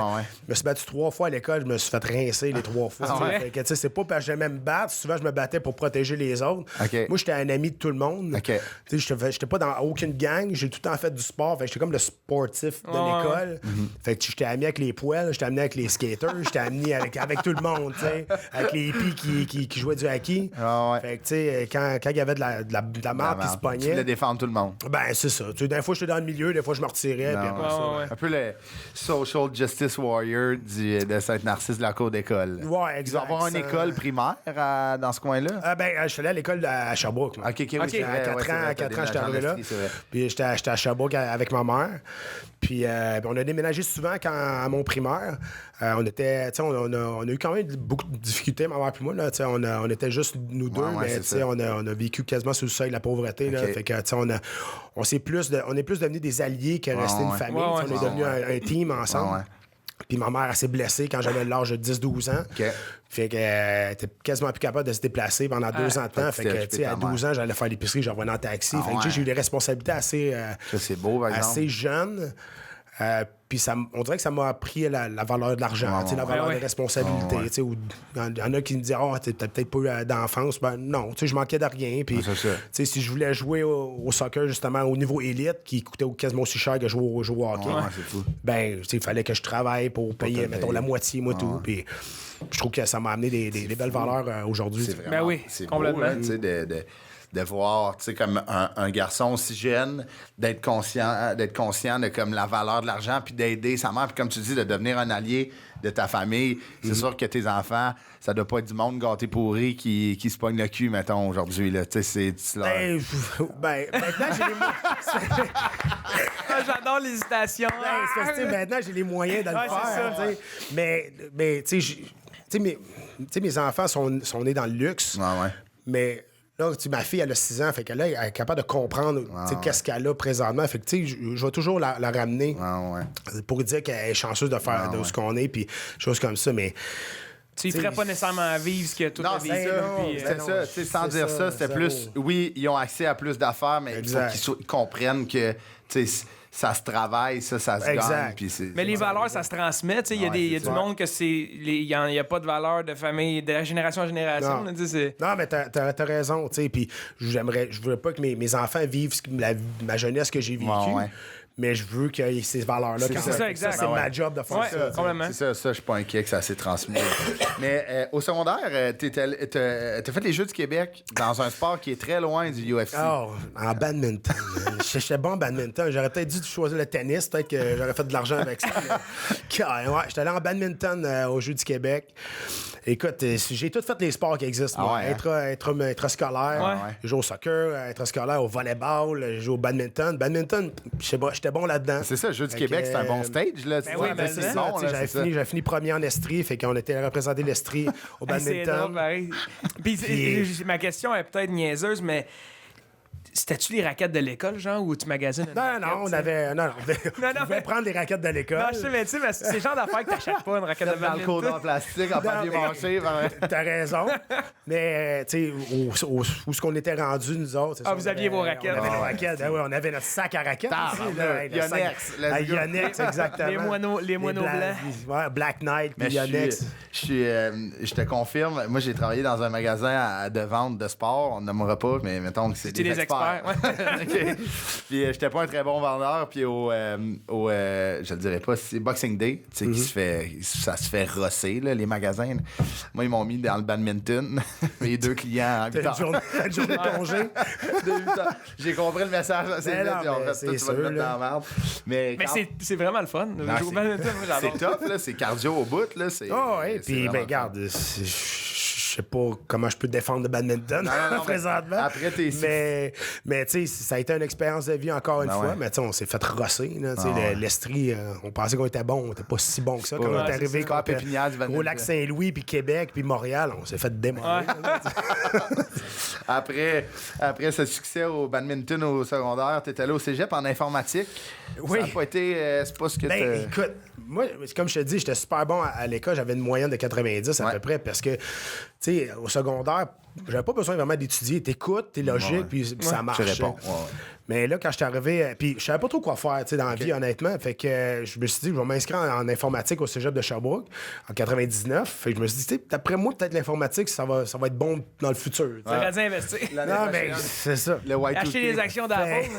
Je me suis battu 3 fois à l'école, je me suis fait rincer les 3 fois. Fait que, tu sais, c'est pas parce que j'aimais me battre. Souvent, je me battais pour protéger les autres. Moi, j'étais un ami de tout le monde. Tu sais, j'étais pas dans aucune gang. J'ai tout le temps fait du sport. Fait que j'étais comme le sportif de l'école. Fait que j'étais ami avec les poêles, j'étais ami avec les skaters, j'étais ami avec tout le monde, tu sais. Avec les hippies qui jouaient du hockey. Fait que, tu sais, quand il y avait de la marde qui se pognait. Tu voulais défendre tout le monde. Ben, c'est ça. Tu sais, des fois, j'étais dans le milieu, des fois, je me retirais. Puis après ça, un peu le social justice warrior de Saint-Narcisse de la cour d'école. Ouais, exact. Tu vas avoir une école primaire dans ce coin-là? Ben, je suis allé à l'école à Sherbrooke. OK, oui, à 4 ans, j'étais arrivé là. Puis j'étais à Sherbrooke avec ma mère. Puis on a déménagé souvent à mon primaire. On a eu quand même beaucoup de difficultés, ma mère et moi. Là, on était juste nous deux, mais on a vécu quasiment sous le seuil de la pauvreté. Là, fait que, on est plus devenus des alliés que rester une famille. On est devenus un team ensemble. Puis ma mère, elle s'est blessée quand j'avais l'âge de 10-12 ans. Fait qu'elle était quasiment plus capable de se déplacer pendant 2 ans de temps. Fait que, tu sais, à 12 ans, j'allais faire l'épicerie, je revenais en taxi. Fait que j'ai eu des responsabilités assez jeunes. Puis on dirait que ça m'a appris la valeur de l'argent, la valeur des responsabilités. Il y en a qui me disent « Ah, t'as peut-être pas eu d'enfance. » Ben non, je manquais de rien. Puis si je voulais jouer au soccer, justement, au niveau élite, qui coûtait quasiment aussi cher que jouer au hockey, ben, il fallait que je travaille pour payer, mettons, la moitié, moi, tout. Puis je trouve que ça m'a amené des belles valeurs aujourd'hui. Ben oui, c'est complètement. Beau, de voir, tu sais, comme un garçon aussi jeune, d'être conscient de comme la valeur de l'argent, puis d'aider sa mère, puis comme tu dis, de devenir un allié de ta famille. C'est sûr que tes enfants, ça doit pas être du monde gâté pourri qui se pogne le cul, mettons, aujourd'hui, là. Tu sais, maintenant, j'ai les j'adore l'hésitation. Maintenant, j'ai les moyens de le faire. Mais tu sais, mes enfants sont nés dans le luxe. Mais là, ma fille, elle a 6 ans, fait qu'elle est capable de comprendre qu'est-ce qu'elle a présentement. Fait que, tu sais, je vais toujours la ramener pour dire qu'elle est chanceuse de faire de ce qu'on est, puis choses comme ça, mais... Tu ne ferais pas nécessairement vivre ce qu'il y a tout à vivre. C'est ça. Tu sais, sans dire ça, c'était plus... Oui, ils ont accès à plus d'affaires, mais il faut qu'ils comprennent que, tu sais, ça se travaille, ça se gagne. Mais les valeurs, ça se transmet. Il y a du monde que il n'y a pas de valeur de famille, de génération en génération. Non, mais t'as raison. Puis je voudrais pas que mes enfants vivent ma jeunesse que j'ai vécue. Mais je veux qu'il y ait ces valeurs-là. C'est ça, exact. C'est ma job de faire ça. Complètement. C'est ça, je suis pas inquiet que ça s'est transmis. Mais au secondaire, t'as fait les Jeux du Québec dans un sport qui est très loin du UFC. Oh, en badminton. J'étais bon en badminton. J'aurais peut-être dû choisir le tennis. Peut-être que j'aurais fait de l'argent avec ça. J'étais allé en badminton aux Jeux du Québec. Écoute, j'ai tout fait les sports qui existent. Intrascolaire, j'ai joué au soccer, intrascolaire, au volleyball, j'ai joué au badminton. Badminton, je sais pas, j'étais j'étais bon là-dedans. C'est ça, le Jeu du Québec, c'est un bon stage. Là, oui, mais c'est ça. J'avais fini premier en Estrie, fait qu'on était représenté l'Estrie au badminton. Puis ma question est peut-être niaiseuse, mais c'était-tu les raquettes de l'école, genre, ou tu magasines? On pouvait prendre les raquettes de l'école. Non, je sais, mais tu sais, c'est le genre d'affaire que t'achètes pas, une raquette de badminton. Dans le code en plastique, en papier mâché. T'as raison. Mais, tu sais, où ce qu'on était rendu, nous autres... Vous aviez vos raquettes. On avait nos raquettes. On avait notre sac à raquettes. Yonex. Yonex, exactement. Les moineaux blancs. Ouais, Black Knight, puis Yonex. Je te confirme, moi, j'ai travaillé dans un magasin de vente de sport. On ne nommera pas, mais mettons que c'est des experts. Okay. Puis j'étais pas un très bon vendeur. Puis je le dirais pas, c'est Boxing Day, tu sais, ça se fait rosser, là, les magasins. Là. Moi, ils m'ont mis dans le badminton. Mes 2 clients en 8 heures. Une journée de congé. J'ai compris le message. C'est tu vas te mettre dans la merde. Mais c'est vraiment le fun. C'est top, là. C'est cardio au bout, là. Oui, puis regarde, je sais pas comment je peux défendre le badminton présentement. Après, mais tu sais, ça a été une expérience de vie encore une fois. Mais tu sais, on s'est fait rosser. L'Estrie, on pensait qu'on était bon. On était pas si bon que ça. Quand on est arrivé au Lac-Saint-Louis, puis Québec, puis Montréal, on s'est fait démolir. Après ce succès au badminton au secondaire, tu étais allé au cégep en informatique. Oui. Ça n'a pas été... c'est pas ce que écoute, moi, comme je te dis, j'étais super bon à l'école. J'avais une moyenne de 90 à peu près parce que, tu sais, au secondaire, j'avais pas besoin vraiment d'étudier. T'écoutes, t'es logique, puis ça marche. Tu réponds. Mais là, quand je suis arrivé, puis je savais pas trop quoi faire, tu sais, dans la vie, honnêtement. Fait que je me suis dit, je vais m'inscrire en informatique au cégep de Sherbrooke en 99. Fait que je me suis dit, tu sais, d'après moi, peut-être l'informatique, ça va être bon dans le futur. T'aurais dû investir. Non, mais c'est ça. Acheter les actions d'Apple.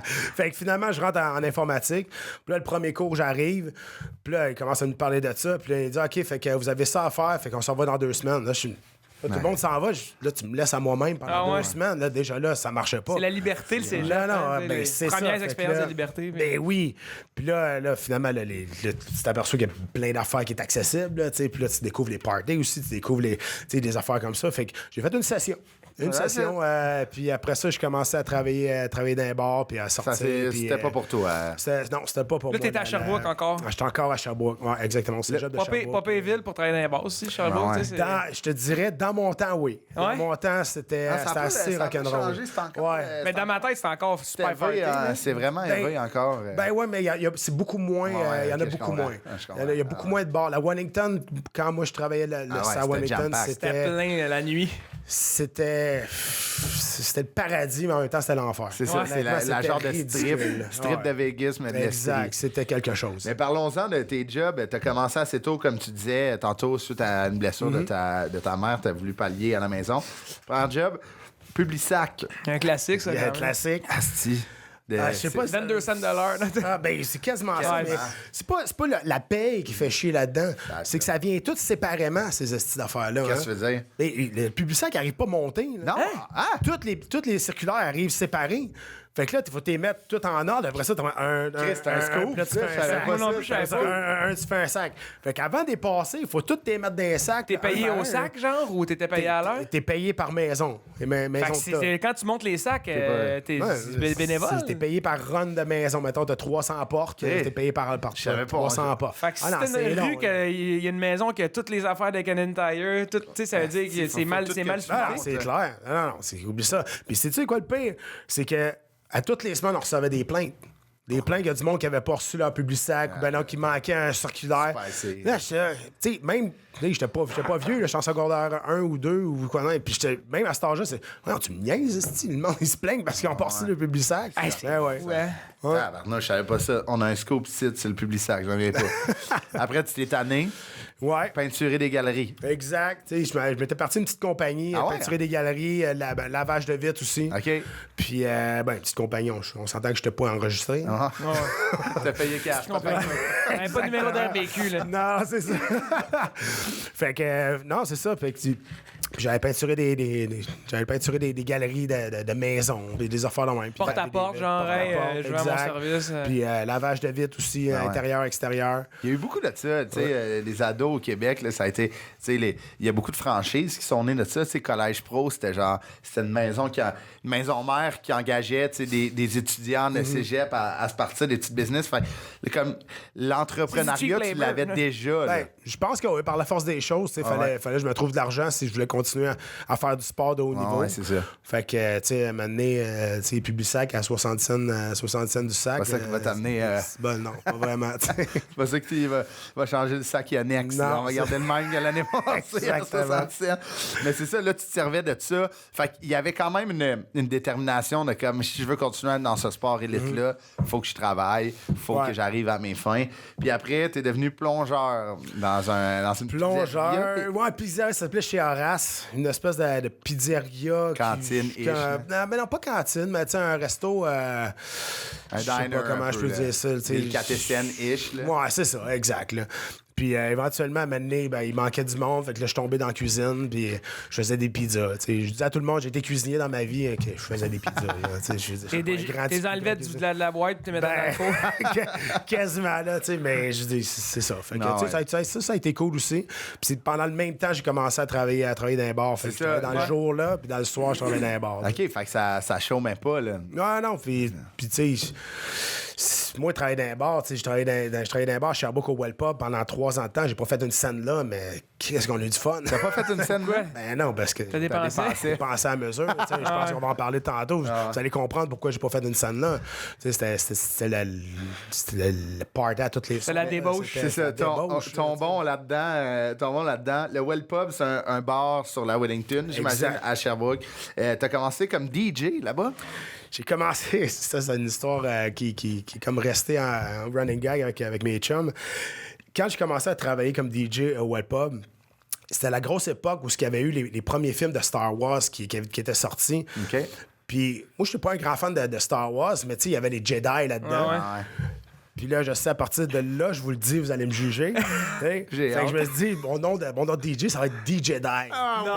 Fait que finalement, je rentre en informatique. Puis là, le premier cours, j'arrive. Puis là, il commence à nous parler de ça. Puis là, il dit, OK, fait que vous avez ça à faire. Fait qu'on s'en va dans 2 semaines. Là, tout le monde s'en va. Là, tu me laisses à moi-même pendant 2 semaines. Là, déjà là, ça marchait pas. C'est la liberté, le cégep. Ben, c'est ça. Premières expériences de liberté. Ben oui. Puis là finalement, tu t'aperçois qu'il y a plein d'affaires qui est accessibles. Là, puis là, tu découvres les parties aussi. Tu découvres des affaires comme ça. Fait que j'ai fait une session. Puis après ça, je commençais à travailler dans les bars, puis à sortir. C'était pas pour toi. Non, c'était pas pour moi. Là, t'étais à Sherbrooke encore. J'étais encore à Sherbrooke, ouais, exactement. C'est le pas Payville pour travailler dans les bars aussi, Sherbrooke. Je te dirais, dans mon temps, oui. Dans mon temps, c'était assez rock'n'roll. Mais dans ma tête, c'est encore super party. C'est vraiment élevé encore. Ben ouais, mais c'est beaucoup moins. Il y en a beaucoup moins. Il y a beaucoup moins de bars. La Wellington, quand moi je travaillais à Wellington, c'était plein la nuit. C'était le paradis, mais en même temps, c'était l'enfer. C'est ça, c'est la genre de strip de Vegas, mais de exact, c'était quelque chose. Mais parlons-en de tes jobs. Tu as commencé assez tôt, comme tu disais, tantôt, suite à une blessure de ta mère, tu as voulu pallier à la maison. Premier job, Publisac. Un classique, ça. Un classique. Asti. Je sais pas, 22 cents de l'heure. Ben, c'est quasiment ça. Mais c'est pas la paye qui fait chier là-dedans. C'est que ça vient tout séparément, ces estis d'affaires-là. Qu'est-ce que tu veux dire? Le Publisac n'arrive pas monté. Non. Toutes les circulaires arrivent séparés. Fait que là, il faut t'y mettre tout en ordre. Après ça, tu as un scoop. Là, tu fais un sac. Moi non plus, je savais pas. Tu fais un sac. Fait qu'avant de passer, il faut tout t'y mettre dans un sac. T'es payé au sac, genre, ou t'étais payé à l'heure? T'es payé par maison. Quand tu montes les sacs, t'es bénévole. T'es payé par run de maison. Mettons, t'as 300 portes, t'es payé par 300 portes. Fait que si t'es une rue qu'il y a une maison qui a toutes les affaires de Canadian Tire, tu sais, ça veut dire que c'est mal suivi. C'est clair. Non, oublie ça. Puis sais-tu quoi le pire? C'est que à toutes les semaines, on recevait des plaintes. Des plaintes, il y a du monde qui n'avait pas reçu leur Publisac, ou ben non, qui manquait un circulaire. Là, tu sais, même, j'étais pas vieux, j'étais en secondaire 1 ou 2 ou quoi, non. Et puis, même à cet âge-là, c'est. Non, tu me niaises, le monde, il se plaigne parce qu'ils ont pas reçu le Publisac. Non, je savais pas ça. On a un scoop site, c'est le Publisac, j'en viens pas. Après, tu t'es tanné. Ouais. Peinturer des galeries. Exact. Je m'étais parti une petite compagnie, peinturer des galeries, lavage de vitres aussi. OK. Puis, petite compagnie, on s'entend que je n'étais pas enregistré. T'as payé cash. Pas de numéro d'un véhicule. Non, c'est ça. Fait que, non, c'est ça. Fait que J'avais peinturé des galeries de maisons, des affaires de même. Porte-à-porte, genre, je vais à mon service. Puis lavage de vitres aussi, intérieur, extérieur. Il y a eu beaucoup de ça, tu sais, les ados au Québec, là, ça a été, tu sais, il y a beaucoup de franchises qui sont nées de ça, tu sais, Collège Pro, c'était une maison une maison mère qui engageait, tu sais, des étudiants de cégep à se partir des petites business. Fait, comme l'entrepreneuriat, tu l'avais déjà, là. Je pense que par la force des choses, il fallait que je me trouve de l'argent si je voulais continuer à faire du sport de haut niveau. Ouais, c'est ça. Fait que, tu sais, à un moment donné, Publisac à 60 cents du sac. C'est pas ça qui va t'amener. Non, pas vraiment. C'est pas ça que tu vas changer le sac Yonex. On va garder le même que l'année passée à 60 cents. Mais c'est ça, là, tu te servais de ça. Fait qu'il y avait quand même une détermination de comme, si je veux continuer dans ce sport élite-là, il faut que je travaille, il faut que j'arrive à mes fins. Puis après, tu es devenu plongeur dans une plongeur. Ouais, pizzeria, ça s'appelait chez Horace. Une espèce de pizzeria. Cantine-ish. Mais non, pas cantine, mais tu sais, un resto. Un je sais diner. Pas comment je peux dire ça. Le catécène-ish. Ouais, c'est ça, exact. Là. Puis éventuellement, à un moment donné, il manquait du monde. Fait que là, je suis tombé dans la cuisine, puis je faisais des pizzas. Je disais à tout le monde, j'ai été cuisinier dans ma vie, que je faisais des pizzas. T'es enlevais de la boîte, tu mettais dans le four. Quasiment, là, mais je dis, c'est ça. Fait que, ça a été cool aussi. Puis pendant le même temps, j'ai commencé à travailler dans un bar. Fait que je travaillais dans le jour, là, puis dans le soir, je travaillais dans un bar. OK, fait que ça chômait pas, là. Non, puis tu sais... Moi, je travaillais dans un bar, je travaillais dans un bar à Sherbrooke au Well Pub pendant 3 ans de temps. J'ai pas fait une scène là, mais qu'est-ce qu'on a eu du fun. T'as pas fait une scène là? Ben non, parce que t'as dépensé à mesure. Je pense qu'on va en parler tantôt. Vous allez comprendre pourquoi j'ai pas fait une scène là. C'était le party à toutes les soirées. C'est la débauche. C'est ça. Ton bon là-dedans. Le Well Pub, c'est un bar sur la Wellington, j'imagine, à Sherbrooke. T'as commencé comme DJ là-bas? J'ai commencé, ça c'est une histoire qui est comme restée en running gag avec mes chums. Quand j'ai commencé à travailler comme DJ au Well Pub, c'était la grosse époque où il y avait eu les premiers films de Star Wars qui étaient sortis. OK. Puis moi, je suis pas un grand fan de Star Wars, mais tu sais, il y avait les Jedi là-dedans. Ouais. Puis là, je sais, à partir de là, je vous le dis, vous allez me juger. Fait que je me suis dit, mon nom de DJ, ça va être DJ Die. Non.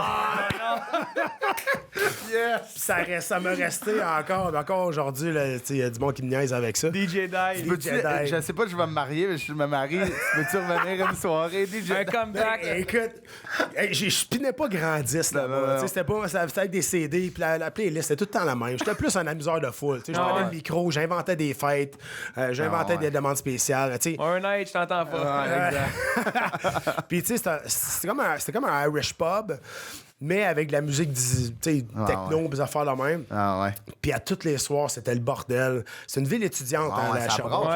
Yes! Ça m'a resté encore aujourd'hui. Il y a du monde qui me niaise avec ça. DJ Die. Je sais pas, je vais me marier, mais je me marie. Peux-tu revenir une soirée, DJ? Un comeback. Écoute, je spinais pas grandisse là-bas. C'était avec des CD, puis la playlist, c'était tout le temps la même. J'étais plus un amuseur de foule. Je prenais le micro, j'inventais des fêtes, j'inventais des demandes spéciales. Un night, je t'entends pas. Exact. Puis tu sais, c'était comme un Irish pub, mais avec de la musique techno, des affaires là même. Ah ouais. Puis à tous les soirs, c'était le bordel. C'est une ville étudiante à Sherbrooke.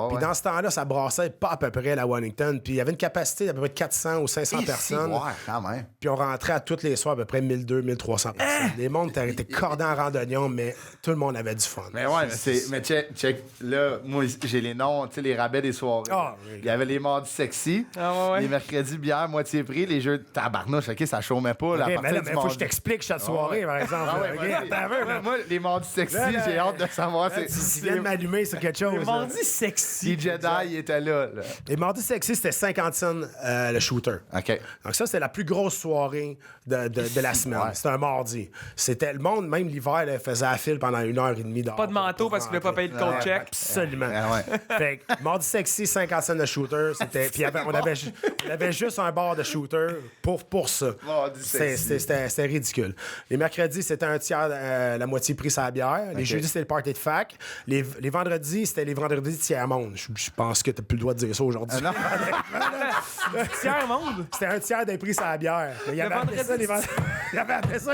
Puis dans ce temps-là, ça brassait pas à peu près la Wellington. Puis il y avait une capacité d'à peu près 400 ou 500 personnes. Ouais, quand même. Puis on rentrait à tous les soirs à peu près 1200, 1300 personnes. Les mondes étaient cordés en randonnion, mais tout le monde avait du fun. Mais ouais, mais check. Là, moi, j'ai les noms, tu sais, les rabais des soirées. Il y avait les mardis sexy, les mercredis bière, moitié prix, les jeux de tabarnouche. OK, ça chômait pas. Mais faut que je t'explique chaque soirée, par exemple. Moi, les mardis sexy, j'ai hâte de savoir. Tu viens de m'allumer sur quelque chose. Les mardis sexy. Les Jedi, il était là. Les mardis sexy, c'était 50 cents le shooter. OK. Donc ça, c'était la plus grosse soirée de la semaine. C'était un mardi. C'était le monde, même l'hiver, faisait la file pendant 1h30 dehors. Pas de manteau parce qu'il ne voulait pas payer de cold check. Absolument. Fait que mardi sexy, 50 cents de shooter. Puis on avait juste un bar de shooter pour ça. C'était ridicule. Les mercredis, c'était un tiers, la moitié prix sur la bière. Les jeudis, c'était le party de fac. Les vendredis, c'était les vendredis de tiers-monde. Je pense que t'as plus le droit de dire ça aujourd'hui. Tiers-monde? C'était un tiers des prix sur la bière. Il y avait après ça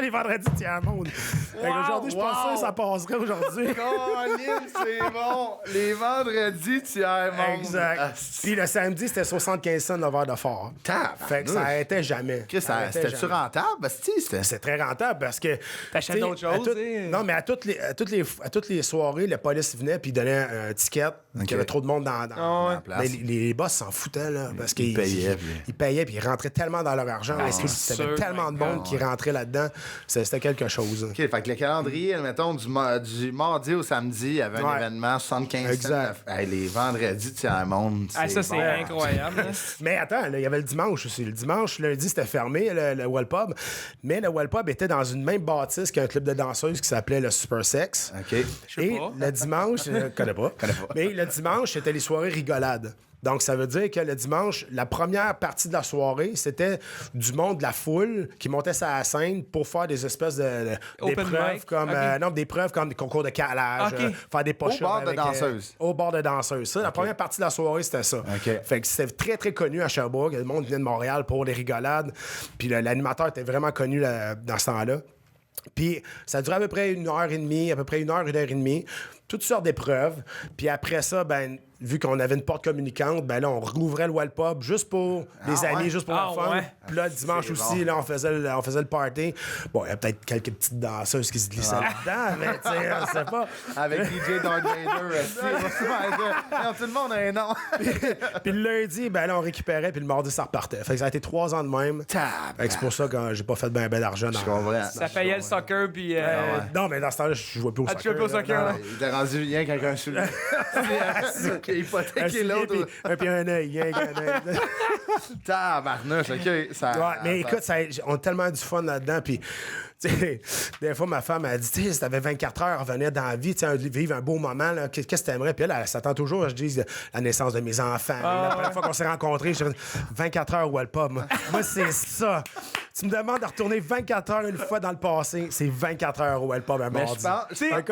les vendredis de tiers-monde. Aujourd'hui, je pense que ça passerait aujourd'hui. C'est bon. Les vendredis, tiers-monde. Exact. Puis le samedi, c'était 75 cents le verre de fort. Fait que ça n'arrêtait jamais. C'était-tu rentable? C'est très rentable parce que... T'achètes d'autres choses? Non, mais à toutes les soirées, la police venait puis donnait un ticket. Il y avait trop de monde dans la place. Les boss s'en foutaient, là, parce qu'ils payaient puis ils rentraient tellement dans leur argent. Il y avait tellement de monde qui rentrait rentrer là-dedans, c'était quelque chose. OK, fait que le calendrier, mettons, du mardi au samedi, il y avait un événement, 75 exact. Les vendredis, tu sais, un monde. Ça, c'est incroyable. Mais attends, il y avait le dimanche aussi. Le dimanche, lundi, c'était fermé, le Well Pub. Mais le Well Pub était dans une même bâtisse qu'un club de danseuses qui s'appelait le Super Sex. OK. Et le dimanche, je connais pas. Mais le dimanche, c'était les soirées rigolades. Donc, ça veut dire que le dimanche, la première partie de la soirée, c'était du monde de la foule qui montait sur la scène pour faire des espèces d'épreuves comme... non, des preuves comme des concours de calage, faire des push-ups. Au bord de danseuses. Au bord de danseuses. Ça, la première partie de la soirée, c'était ça. Fait que c'était très, très connu à Sherbrooke. Le monde venait de Montréal pour les rigolades. Puis l'animateur était vraiment connu dans ce temps-là. Puis ça durait à peu près 1h30, à peu près 1h30. Toutes sortes d'épreuves. Puis après ça, ben, vu qu'on avait une porte communicante, ben là, on rouvrait le Well Pub juste pour les amis, juste pour le fun. Puis là, dimanche aussi, là, on faisait le party. Bon, il y a peut-être quelques petites danseuses qui se glissaient là-dedans, mais tu sais, on sait pas. Avec DJ Darth Vader, tout le monde a un nom. Puis le lundi, ben là, on récupérait, puis le mardi, ça repartait. Fait que ça a été 3 ans de même. Fait que c'est pour ça que j'ai pas fait ben d'argent. Ça payait le soccer, puis... Non, mais dans ce temps-là, je jouais plus au soccer. Tu jouais plus au soccer, il t'a rendu rien quelqu'un sur lui. Qui a hypothéqué l'autre. Puis un œil, un œil. Tabarnouche, OK. Mais écoute, on a tellement du fun là-dedans, puis... Des fois, ma femme a dit, tu sais, si t'avais 24 heures à revenir dans la vie, vivre un beau moment, là, qu'est-ce que t'aimerais? Puis elle s'attend toujours, je dis, la naissance de mes enfants. La première fois qu'on s'est rencontrés, j'ai dit 24 heures au Well Pub. Moi, c'est ça. Tu me demandes de retourner 24 heures une fois dans le passé, c'est 24 heures au Well Pub un mardi. C'est pas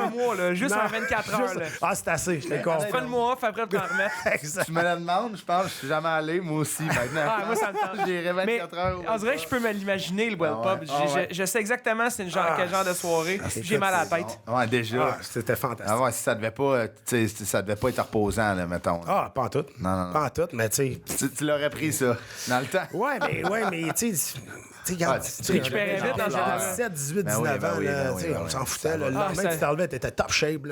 un mois, là, juste en 24 heures. Là. Ah, c'est assez, je t'ai compris. Tu fais le mois off, après tu t'en remets. Tu me le demandes, je pense que je suis jamais allé, moi aussi, maintenant. Moi, ça me tente. J'irai 24 heures. On dirait que je peux me l'imaginer, le Well Pub. Je sais exactement c'est quel genre de soirée. J'ai mal à la tête. Ouais, déjà. C'était fantastique. Ah ouais, ça devait pas être reposant, là, mettons. Ah, pas en tout. Non. Pas en tout, mais tu sais. Tu l'aurais pris, ça, dans le temps. Ouais, mais tu sais. Tu récupérais vite dans 17, 18, 19 ans. On s'en foutait. Le lendemain, tu t'enlevais, t'étais top shape.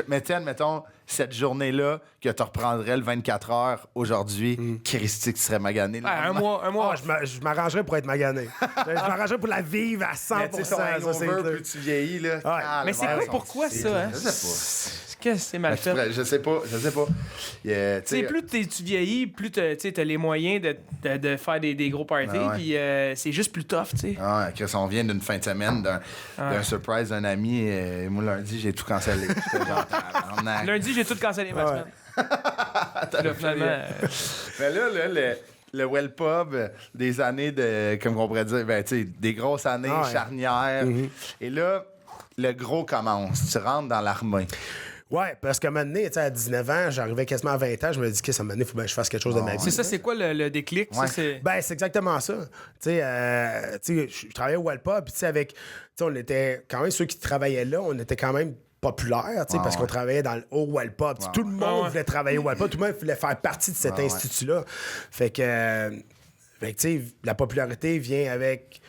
Mais tiens, admettons, cette journée-là, que tu reprendrais le 24 heures aujourd'hui, Christy, tu serais magané. Un mois. Je m'arrangerais pour être magané. Je m'arrangerais pour la vivre à 100%. Plus tu vieillis, là. Mais c'est pourquoi ça? Je sais pas. Qu'est-ce que c'est mal fait? Je sais pas. Plus tu vieillis, plus t'as les moyens de faire des gros parties, puis c'est juste plus tough, tu sais. Ah, on vient d'une fin de semaine, d'un surprise d'un ami. Moi, lundi, j'ai tout cancellé. Lundi, j'ai tout cancellé ma semaine. Finalement... Mais là, le Well Pub, des années de, comme on pourrait dire, des grosses années charnières. Et là, le gros commence. Tu rentres dans l'armée. Ouais, parce qu'à un moment donné, à 19 ans, j'arrivais quasiment à 20 ans, je me dis qu'à un moment donné, il faut que je fasse quelque chose de ma vie. C'est ça, c'est quoi le déclic? Ouais. C'est exactement ça. Je travaillais au Well Pub, puis on était quand même, ceux qui travaillaient là, on était quand même populaire, parce qu'on travaillait au Well Pub. Tout le monde voulait travailler au Well Pub, tout le monde voulait faire partie de cet institut-là. Fait que la popularité vient avec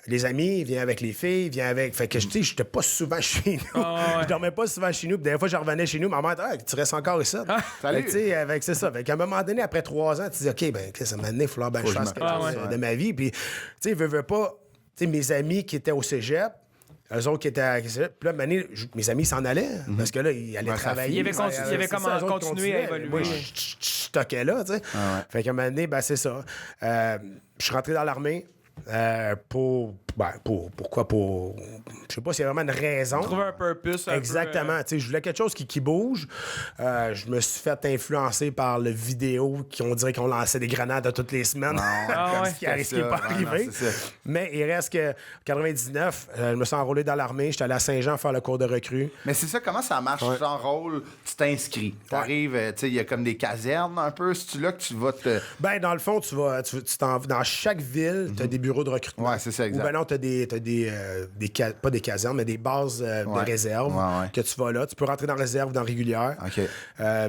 les amis, vient avec les filles, vient avec... Fait que, j'étais pas souvent chez nous. Je dormais pas souvent chez nous. Puis des fois, je revenais chez nous. Ma mère dit, tu restes encore ici. Salut! C'est ça. Fait qu'à un moment donné, après 3 ans, tu dis, OK, ça m'a donné, il faut que je fasse quelque chose de ma vie. Puis, veux pas... mes amis qui étaient au cégep, eux autres qui étaient à... Puis là, mes amis s'en allaient. Parce que là, ils allaient travailler. Ils avaient continué à évoluer. Moi, je stockais là, tu sais. Fait qu'à un moment donné, c'est ça. Je suis rentré dans l'armée. Pourquoi? Je sais pas s'il y a vraiment une raison. Trouver un purpose. Exactement. Je voulais quelque chose qui bouge. Je me suis fait influencer par le vidéo on dirait qu'on lançait des grenades toutes les semaines. Ce qui n'est pas arrivé. Mais il reste que 99, je me suis enrôlé dans l'armée. J'étais allé à Saint-Jean faire le cours de recrue. Mais c'est ça, comment ça marche? Tu t'enrôles, tu t'inscris. T'arrives, il y a comme des casernes un peu. C'est-tu là que tu vas te... Dans le fond, dans chaque ville, tu as des bureaux de recrutement. Ouais, c'est ça, exact. Ou non, t'as pas des casernes, mais des bases de réserve que tu vas là. Tu peux rentrer dans réserve ou dans régulière. OK.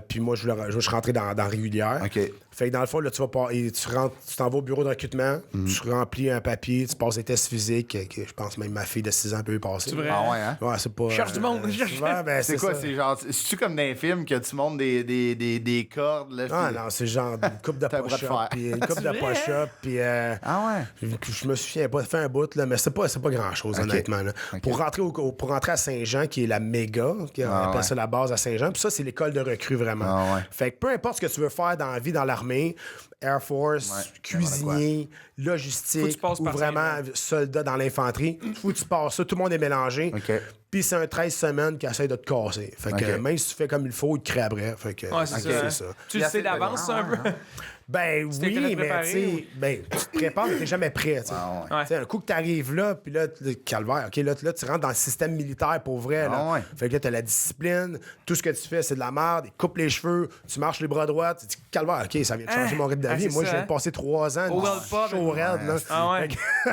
Puis moi, je suis rentré dans régulière. OK. Fait que dans le fond, là, tu t'en vas au bureau de recrutement, tu remplis un papier, tu passes des tests physiques, que je pense même ma fille de 6 ans peut y passer. C'est vrai? Ah ouais, hein? Ouais, c'est pas... Cherche du monde. Souvent, ben, c'est quoi? ça. C'est genre... C'est-tu comme dans les films que tu montes des cordes? Là, Ah non, c'est genre une coupe de push-up, puis une coupe de push-up, puis... Ah ouais? Je me souviens pas, fait un bout, là, mais c'est pas grand-chose, honnêtement. Là. Okay. Pour rentrer à Saint-Jean, qui est la méga, on appelle ça la base à Saint-Jean, puis ça, c'est l'école de recrue, vraiment. Ah ouais. Fait que peu importe ce que tu veux faire dans la vie, dans l'armée, Air Force, cuisinier, logistique, ou vraiment soldat dans l'infanterie, faut que tu passes ça, tout le monde est mélangé. Okay. Puis c'est un 13 semaines qui essaie de te casser. Fait que même si tu fais comme il faut, il te crée après. Fait que c'est ça. Tu le sais d'avance un peu? Ben oui, mais tu sais, tu te prépares, mais t'es jamais prêt. Un coup que t'arrives là, puis là, calvaire, OK, là, tu rentres dans le système militaire pour vrai. Là. Fait que là, t'as la discipline, tout ce que tu fais, c'est de la merde, ils coupent les cheveux, tu marches les bras droits, tu dis, calvaire, OK, ça vient de changer mon rythme de vie. Moi, je viens de passer 3 ans de show raide.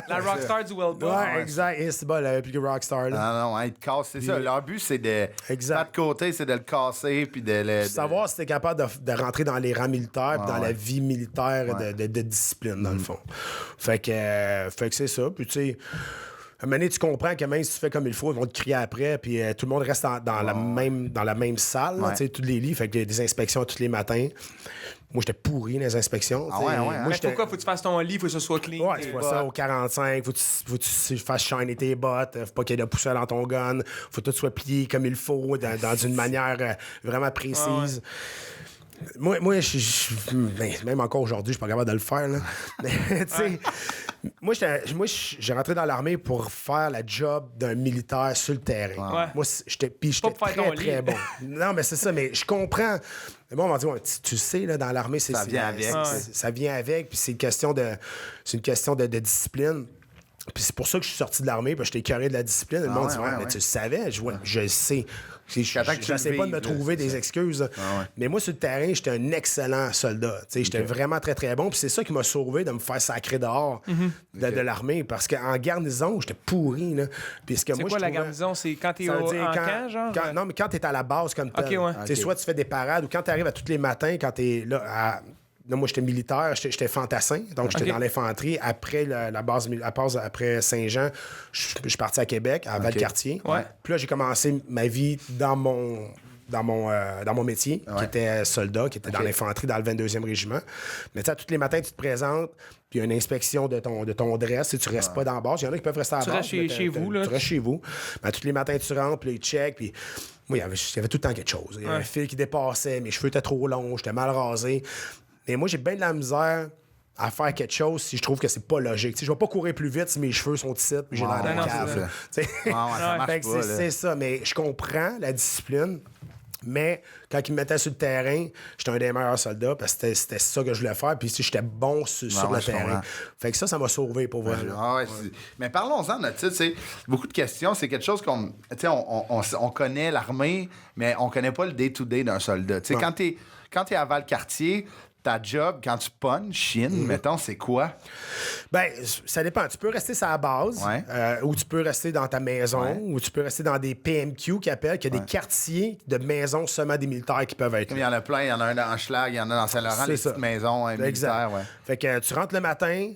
La rockstar du Well Pub. Ouais, exact. Et c'est bon, la plus rockstar. Non, ils te cassent, c'est ça. Leur but, c'est de... Pas de côté, c'est de le casser, puis de le... Savoir si t'es capable de rentrer dans les rangs militaires, puis dans la vie militaire de discipline, dans le fond. Fait que c'est ça. Puis, tu sais, à un moment donné, tu comprends que même si tu fais comme il faut, ils vont te crier après, puis tout le monde reste dans la même salle, tu sais, tous les lits. Fait qu'il y a des inspections tous les matins. Moi, j'étais pourri dans les inspections. Moi, pourquoi faut que tu fasses ton lit, faut que ce soit clean? Ouais, tu fais ça au 45, faut que tu fasses shiner tes bottes, faut pas qu'il y ait de poussière dans ton gun, faut que tout soit plié comme il faut, dans une manière vraiment précise. Moi, même encore aujourd'hui, je suis pas capable de le faire. Là. Mais, moi, j'ai rentré dans l'armée pour faire la job d'un militaire sur le terrain. Moi, j'étais très bon. Non, mais c'est ça, mais je comprends. Mais bon, on va dire, tu sais, là, dans l'armée, ça vient avec. Ça vient avec, puis c'est une question de discipline. Puis c'est pour ça que je suis sorti de l'armée, parce que j'étais carré de la discipline. Le monde dit, mais tu le savais, je le sais. J'essaie pas de me trouver des excuses. Mais moi, sur le terrain, j'étais un excellent soldat. J'étais vraiment très, très bon. Puis c'est ça qui m'a sauvé de me faire sacrer dehors de l'armée. Parce qu'en garnison, j'étais pourri. Là. C'est quoi la garnison? C'est quand t'es en camp, genre? Non, mais quand t'es à la base comme tel. Soit tu fais des parades ou quand t'arrives à tous les matins, quand t'es là Là, moi, j'étais militaire, j'étais fantassin, donc j'étais dans l'infanterie. Après la base après Saint-Jean, je suis parti à Québec, à Valcartier. Puis là, j'ai commencé ma vie dans mon métier, qui était soldat, qui était dans l'infanterie, dans le 22e régiment. Mais tu sais, tous les matins, tu te présentes, puis il y a une inspection de ton dress, si tu restes pas dans la base. Il y en a qui peuvent rester à la base. Tu restes chez vous, là. Tu restes chez vous. Mais tous les matins, tu rentres, puis là, ils checkent, puis... Moi, il y avait tout le temps quelque chose. Il y avait un fil qui dépassait, mes cheveux étaient trop longs, j'étais mal rasé. Mais moi, j'ai bien de la misère à faire quelque chose si je trouve que c'est pas logique. T'sais, je vais pas courir plus vite si mes cheveux sont ici puis j'ai l'air d'un cave. C'est ça, mais je comprends la discipline. Mais quand ils me mettaient sur le terrain, j'étais un des meilleurs soldats parce que c'était ça que je voulais faire. Puis si j'étais bon sur le terrain. Fait que ça m'a sauvé pour vrai. Mais parlons-en de ça. Beaucoup de questions. C'est quelque chose qu'on on connaît l'armée, mais on connaît pas le day-to-day d'un soldat. Quand t'es à Valcartier, ta job, quand tu punches, Chine, mettons, c'est quoi? Ben, ça dépend. Tu peux rester sur la base, ou tu peux rester dans ta maison, ou tu peux rester dans des PMQ qui appellent, qu'il y a des quartiers de maisons seulement des militaires qui peuvent être là. Il y en a plein. Il y en a un dans Schlag, il y en a dans Saint-Laurent, les petites maisons militaires. Fait que tu rentres le matin...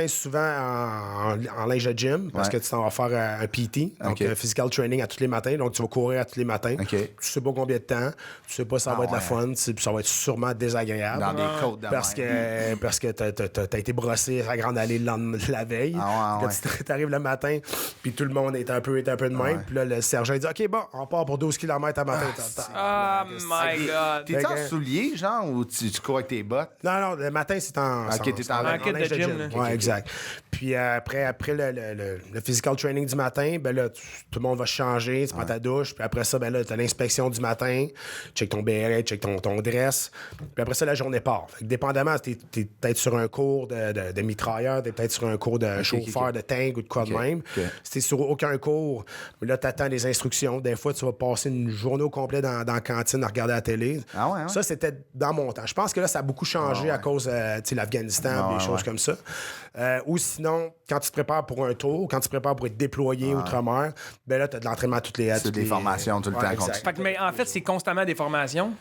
souvent en linge de gym parce que tu t'en vas faire un PT, donc physical training à tous les matins, donc tu vas courir à tous les matins. Tu sais pas combien de temps, tu sais pas si ça va être la fun, ça va être sûrement désagréable. Dans des côtes de parce que t'as été brossé à Grande Allée la veille. Quand tu arrives le matin, puis tout le monde est un peu de même, puis là le sergent dit OK, bon, on part pour 12 km à matin. Oh my God! T'es en souliers, genre, ou tu cours avec tes bottes? Non, le matin, c'est en kit de gym. Oui, exact. Puis après le physical training du matin, ben là, tout le monde va changer, tu prends ta douche, puis après ça, ben là, t'as l'inspection du matin, check ton BRA, check ton dress, puis après ça, la journée part. Fait que dépendamment, t'es peut-être sur un cours de mitrailleur, t'es peut-être sur un cours de chauffeur de tank ou de quoi de même. Si t'es sur aucun cours, là, t'attends des instructions. Des fois, tu vas passer une journée au complet dans la cantine à regarder la télé. Ça, c'était dans mon temps. Je pense que là, ça a beaucoup changé à cause, de l'Afghanistan, des choses comme ça. Ou sinon, sinon, quand tu te prépares pour un tour, quand tu te prépares pour être déployé outre-mer, ben là, tu as de l'entraînement toutes les... C'est des formations tout le temps. Fait que, mais en fait, c'est constamment des formations.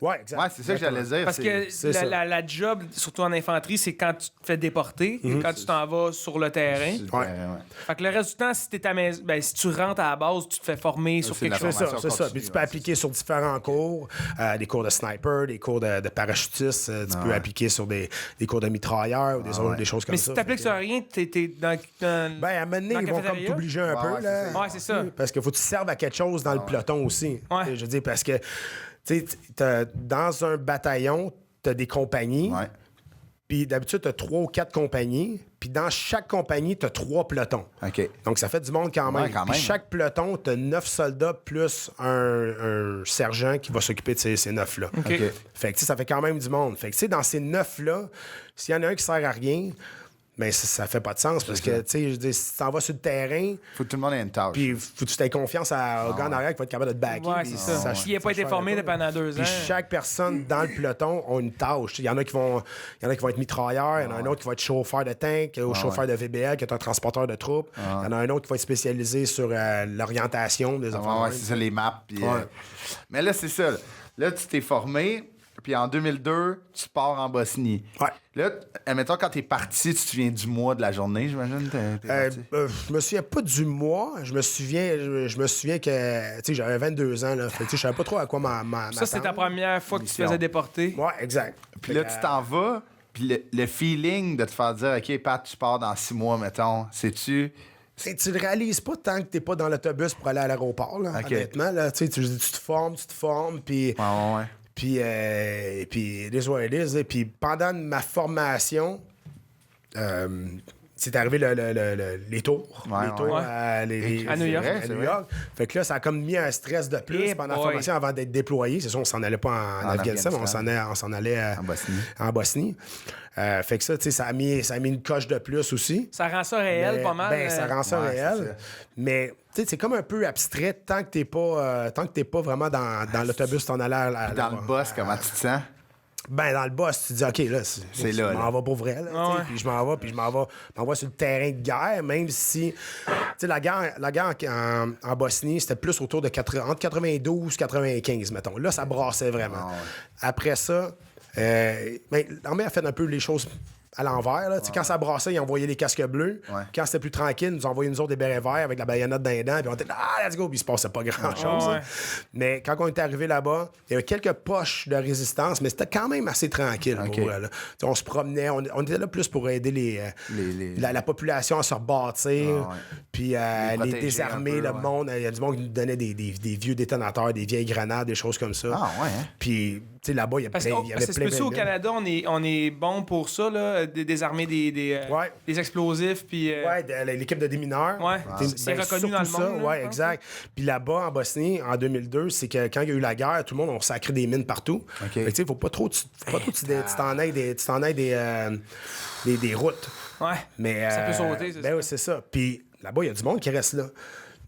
Ouais, exact. Ouais, c'est ça que j'allais dire. Parce que la job, surtout en infanterie, c'est quand tu te fais déporter, quand tu t'en vas sur le terrain. Fait que le reste du temps, si, si tu rentres à la base, tu te fais former sur quelque chose. C'est ça. Puis tu peux appliquer sur différents cours, des cours de sniper, des cours de parachutiste, tu peux appliquer sur des cours de mitrailleur ou des choses comme ça. Mais si tu t'appliques sur rien, t'es dans ben, à un moment donné, ils vont comme t'obliger un peu. Là. Ouais, c'est ça. Parce qu'il faut que tu serves à quelque chose dans le peloton aussi. Ouais. Je veux dire, parce que dans un bataillon, tu as des compagnies. Ouais. Puis d'habitude, tu as 3 ou 4 compagnies. Puis dans chaque compagnie, tu as 3 pelotons. OK. Donc ça fait du monde quand même. Puis chaque peloton, tu as 9 soldats plus un sergent qui va s'occuper de ces 9-là. Okay. Fait que ça fait quand même du monde. Fait que dans ces 9-là, s'il y en a un qui sert à rien, mais ça fait pas de sens parce que, si tu t'en vas sur le terrain. Faut que tout le monde ait une tâche. Puis faut que tu aies confiance au gars en arrière qui va être capable de te backer. Ouais, c'est ça. S'il n'a pas été formé pendant 2 ans. Puis chaque personne dans le peloton a une tâche. Il y en a qui vont être mitrailleurs, il y en a un autre qui va être chauffeur de tank, ou chauffeur de VBL, qui est un transporteur de troupes. Il y en a un autre qui va être spécialisé sur l'orientation des enfants. Ouais, c'est ça, les maps. Puis, mais là, c'est ça. Là, tu t'es formé. Puis en 2002, tu pars en Bosnie. Ouais. Là, admettons, quand t'es parti, tu te souviens du mois de la journée, j'imagine? Je me souviens pas du mois. Je me souviens que j'avais 22 ans. Là. Fait que je savais pas trop à quoi Ça, c'était ta première fois que tu te faisais déporter? Ouais, exact. Puis là, tu t'en vas. Puis le feeling de te faire dire, OK, Pat, tu pars dans 6 mois, mettons, sais-tu... Tu le réalises pas tant que t'es pas dans l'autobus pour aller à l'aéroport, là, honnêtement. Là, tu te formes, puis... Ouais. Puis, it is what it is. Et puis, pendant ma formation, c'est arrivé les tours. À New York. À New York. Fait que là, ça a comme mis un stress de plus pendant la formation avant d'être déployé. C'est sûr, on s'en allait pas en Afghanistan, mais on s'en allait en Bosnie. Fait que ça, tu sais, ça a mis une coche de plus aussi. Ça rend ça réel pas mal. Ben, ça rend ça réel. Mais... Tu sais, c'est comme un peu abstrait tant que t'es pas vraiment dans l'autobus, t'en allais dans le boss, comment tu te sens? Ben, dans le boss, tu te dis, OK, là, c'est là. Je m'en vais pour vrai, là. Puis je m'en vais sur le terrain de guerre, même si, tu sais, la guerre en Bosnie, c'était plus autour de entre 92 et 95, mettons. Là, ça brassait vraiment. Après ça, l'armée a fait un peu les choses à l'envers. Là. Quand ça brassait, ils envoyaient les casques bleus. Quand c'était plus tranquille, ils nous envoyaient nous autres des bérets verts avec la baïonnette dans les dents. Puis on était let's go. Puis il se passait pas grand-chose. Mais quand on était arrivé là-bas, il y avait quelques poches de résistance, mais c'était quand même assez tranquille. Pour là. On se promenait. On était là plus pour aider la population à se rebâtir. Puis les désarmer, le monde. Il y a du monde qui nous donnait des vieux détonateurs, des vieilles grenades, des choses comme ça. Puis là-bas, il y a plein de... au Canada, on est bon pour ça, là. Désarmer des explosifs. Puis, l'équipe de démineurs. C'est reconnu dans le monde. Oui, exact. Puis là-bas, en Bosnie, en 2002, c'est que quand il y a eu la guerre, tout le monde, on sacré des mines partout. Il ne faut pas trop tu t'en ailles des routes. Ouais. Mais, ça peut sauter, c'est ça. Oui, c'est ça. Puis là-bas, il y a du monde qui reste là.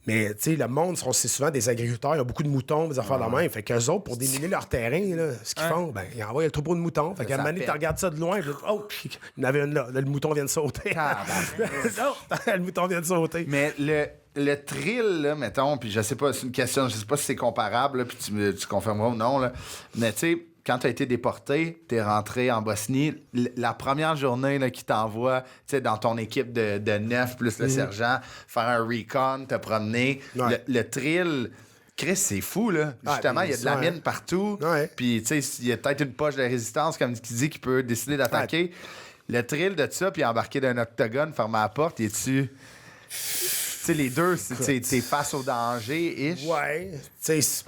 Mais, tu sais, le monde, c'est souvent des agriculteurs. Il y a beaucoup de moutons, des affaires de même. Fait qu'eux autres, pour déminer leur terrain, là, ce qu'ils font, ils envoient le troupeau de moutons. Fait qu'à un moment donné, tu regardes ça de loin, il y en avait une là. Là, le mouton vient de sauter. Le mouton vient de sauter. Mais le thrill, là, mettons, puis je sais pas, c'est une question, je sais pas si c'est comparable, là, puis tu confirmeras ou non, là. Mais, tu sais, quand tu as été déporté, tu es rentré en Bosnie, la première journée là, qui t'envoie dans ton équipe de 9 plus le sergent, faire un recon, te promener, le thrill... Chris, c'est fou, là. Justement, il y a de la mine partout. Puis, tu sais, il y a peut-être une poche de résistance, comme tu dis, qui peut décider d'attaquer. Le thrill de ça, puis embarquer d'un octogone, fermer la porte, es-tu... Tu sais, les deux, t'es face au danger-ish. Ouais. Tu sais...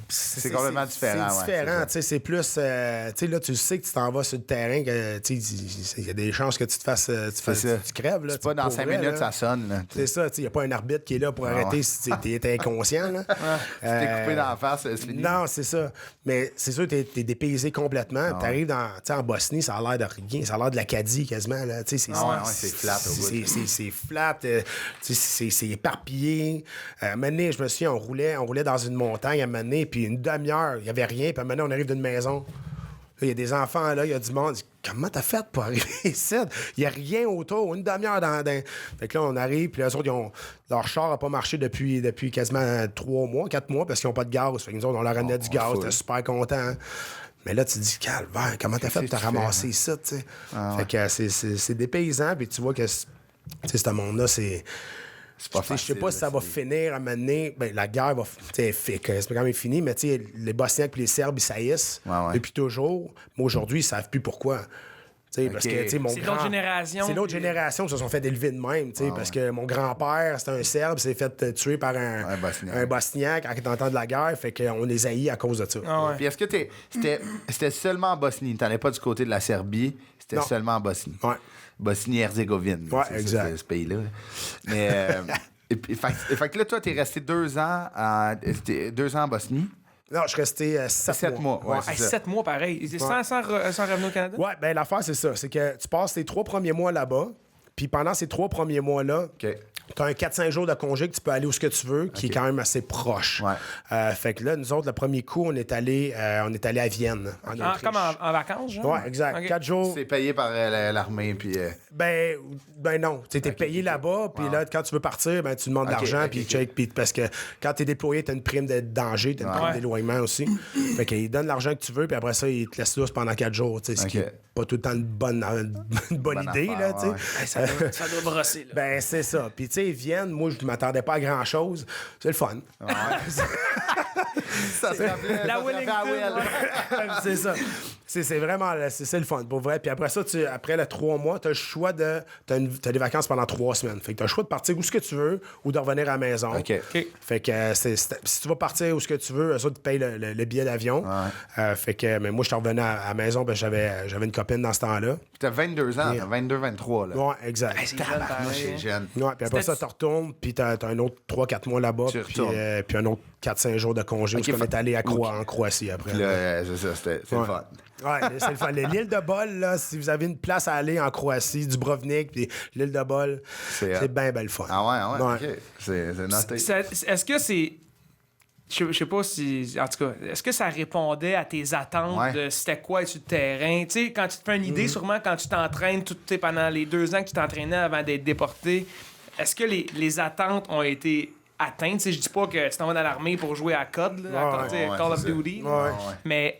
C'est complètement différent. C'est différent. C'est plus. Tu sais, là, tu sais que tu t'en vas sur le terrain, il y a des chances que tu te fasses. Tu crèves. Là, c'est pas dans 5 minutes, ça sonne. Là, c'est ça. Il n'y a pas un arbitre qui est là pour arrêter si tu es inconscient. Là. Si t'es coupé dans la face, c'est fini. Non, c'est ça. Mais c'est sûr, tu es dépaysé complètement. Tu arrives en Bosnie, ça a l'air de rien. Ça a l'air de l'Acadie quasiment. Là. C'est flat au bout. C'est flat. C'est éparpillé. À un moment donné, je me souviens, on roulait dans une montagne à un moment donné, puis une demi-heure, il n'y avait rien. Puis à un moment donné, on arrive d'une maison. Il y a des enfants, là, il y a du monde. comment t'as fait pour arriver ici? Il n'y a rien autour, une demi-heure dans. Fait que là, on arrive, puis les autres, leur char n'a pas marché depuis quasiment 3 mois, 4 mois, parce qu'ils n'ont pas de gaz. Fait que nous autres, on leur ramenait du gaz, t'es super content. Hein? Mais là, tu te dis, calvaire, comment t'as fait pour te ramasser ça, tu sais? Fait que c'est des paysans, puis tu vois que, ce monde-là, c'est pas facile. Je sais pas si ça va finir à un moment donné. Ben, la guerre va. C'est quand même fini, mais les Bosniaques et les Serbes, ils saillissent depuis toujours. Mais aujourd'hui, ils savent plus pourquoi. Parce que, c'est l'autre génération. C'est l'autre génération qui se sont fait élever de même. Parce que mon grand-père, c'était un Serbe, s'est fait tuer par un Bosniaque en temps de la guerre. Fait qu'on les haït à cause de ça. Puis est-ce que c'était seulement en Bosnie? T'en es pas du côté de la Serbie, c'était seulement en Bosnie. Ouais. Bosnie-Herzégovine. Ouais, exact. Ce pays-là. Mais. fait que là, toi, t'es resté 2 ans, 2 ans en Bosnie. Non, je suis resté 7 mois. Ouais, 7 mois, pareil. Sans revenir au Canada? Ouais, ben l'affaire, c'est ça. C'est que tu passes tes 3 premiers mois là-bas, puis pendant ces 3 premiers mois-là, tu as un 4-5 jours de congé que tu peux aller où ce que tu veux, qui est quand même assez proche. Ouais. Fait que là, nous autres, le premier coup, on est allé à Vienne, en Autriche. Comme en vacances, genre? Ouais, exact. Okay. 4 jours. C'est payé par l'armée, puis... Ben non. Tu es payé là-bas, puis là, quand tu veux partir, ben tu demandes de l'argent, puis check. Parce que quand tu es déployé, tu as une prime de danger, tu as une prime d'éloignement aussi. Fait qu'ils donnent l'argent que tu veux, puis après ça, ils te laissent lousse pendant 4 jours, ce qui est pas tout le temps une bonne idée, affaire, là, tu sais. Ça doit brosser, là. Ben, c'est ça. Puis, tu sais, Vienne, moi, je m'attendais pas à grand-chose. C'est le fun. Ouais. Ça se rappelait. La Wellington. C'est ça. C'est vraiment c'est le fun, pour vrai. Puis après ça, après les 3 mois, tu as le choix de. T'as des vacances pendant 3 semaines. Fait que tu as le choix de partir où ce que tu veux ou de revenir à la maison. OK. Fait que si tu vas partir où ce que tu veux, eux autres, ils te payent le billet d'avion. Ouais. Fait que, mais moi, je suis revenu à la maison, ben, j'avais une copine dans ce temps-là. Puis t'as 22 ans, t'as 22, 23, là. Ouais, exact. C'est jeune. Ouais, puis après ça, tu retournes, puis t'as un autre 3-4 mois là-bas, puis un autre 4-5 jours de congé, parce qu'on est allé en Croatie après. Puis là, c'est ça, c'est le fun. Ouais, c'est le fun. L'île de Bol, là, si vous avez une place à aller en Croatie, Dubrovnik, puis l'île de Bol, c'est bien le fun. Ah ouais, OK. C'est noté. Est-ce que c'est... Je sais pas si... En tout cas, est-ce que ça répondait à tes attentes de c'était quoi être sur le terrain? Tu sais, quand tu te fais une idée, sûrement, quand tu t'entraînes pendant les 2 ans que tu t'entraînais avant d'être déporté, est-ce que les attentes ont été atteintes? T'sais, je dis pas que tu t'en vas dans l'armée pour jouer à COD, là, Call of Duty, mais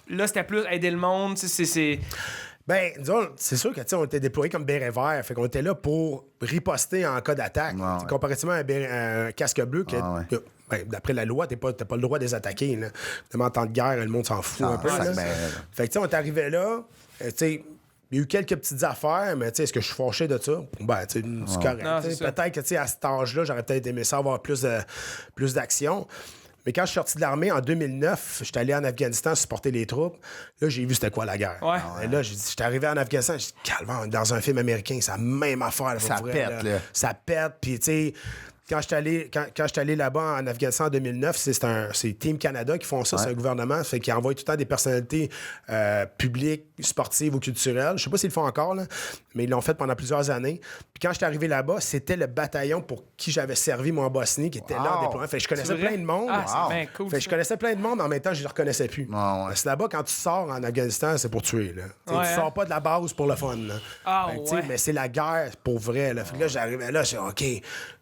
là, c'était plus aider le monde, c'est... Ben, disons, c'est sûr que on était déployés comme béret vert, fait qu'on était là pour riposter en cas d'attaque. Comparativement à un casque bleu, d'après la loi, t'as pas le droit de les attaquer. Là. En temps de guerre, le monde s'en fout un peu. Fait que, on est arrivé là, tu sais. Il y a eu quelques petites affaires, mais est-ce que je suis fâché de ça? Ben, c'est correct. Peut-être que à cet âge-là, j'aurais peut-être aimé ça avoir plus d'action. Mais quand je suis sorti de l'armée en 2009, j'étais allé en Afghanistan supporter les troupes. Là, j'ai vu c'était quoi la guerre. Et là, j'étais arrivé en Afghanistan, j'ai dit, calme, dans un film américain, c'est la même affaire. Ça pète, là. Ça pète, puis tu sais... Quand je suis allé là-bas en Afghanistan en 2009, c'est Team Canada qui font ça, c'est un gouvernement, fait qu'ils envoient tout le temps des personnalités publiques, sportives ou culturelles. Je sais pas s'ils le font encore, là, mais ils l'ont fait pendant plusieurs années. Puis quand je suis arrivé là-bas, c'était le bataillon pour qui j'avais servi, moi, en Bosnie, qui était là en déploiement. Fait que je connaissais plein de monde. C'est bien cool. Fait que je connaissais plein de monde, mais en même temps, je ne les reconnaissais plus. C'est là-bas, quand tu sors en Afghanistan, c'est pour tuer. Là. Tu sors pas de la base pour le fun. Là. Mais c'est la guerre pour vrai. Là. Fait que là, j'arrivais là, j'ai OK.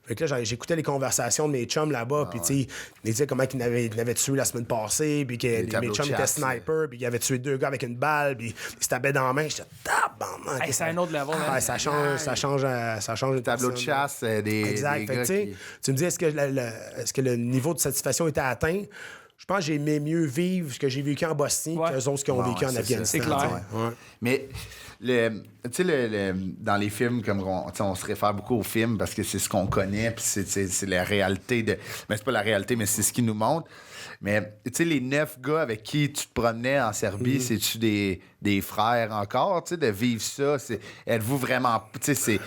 Fait que là, j'écoutais les conversations de mes chums là-bas, puis tu sais, ils disaient comment ils n'avaient tué la semaine passée, puis que mes chums étaient snipers, puis qu'ils avaient tué 2 gars avec une balle, puis ils se tapaient dans la main. J'étais tabarnak. C'est un autre level. Ça change le tableau de chasse des gars qui... Tu me dis, est-ce que le niveau de satisfaction était atteint? Je pense que j'ai aimé mieux vivre ce que j'ai vécu en Bosnie que les autres qui ont vécu en Afghanistan. C'est clair. Mais dans les films, comme on se réfère beaucoup aux films parce que c'est ce qu'on connaît, puis c'est la réalité de. Mais c'est pas la réalité, mais c'est ce qu'ils nous montrent. Mais tu sais, les 9 gars avec qui tu te promenais en Serbie, c'est-tu des frères encore, tu sais, de vivre ça? Êtes-vous vraiment. Tu sais,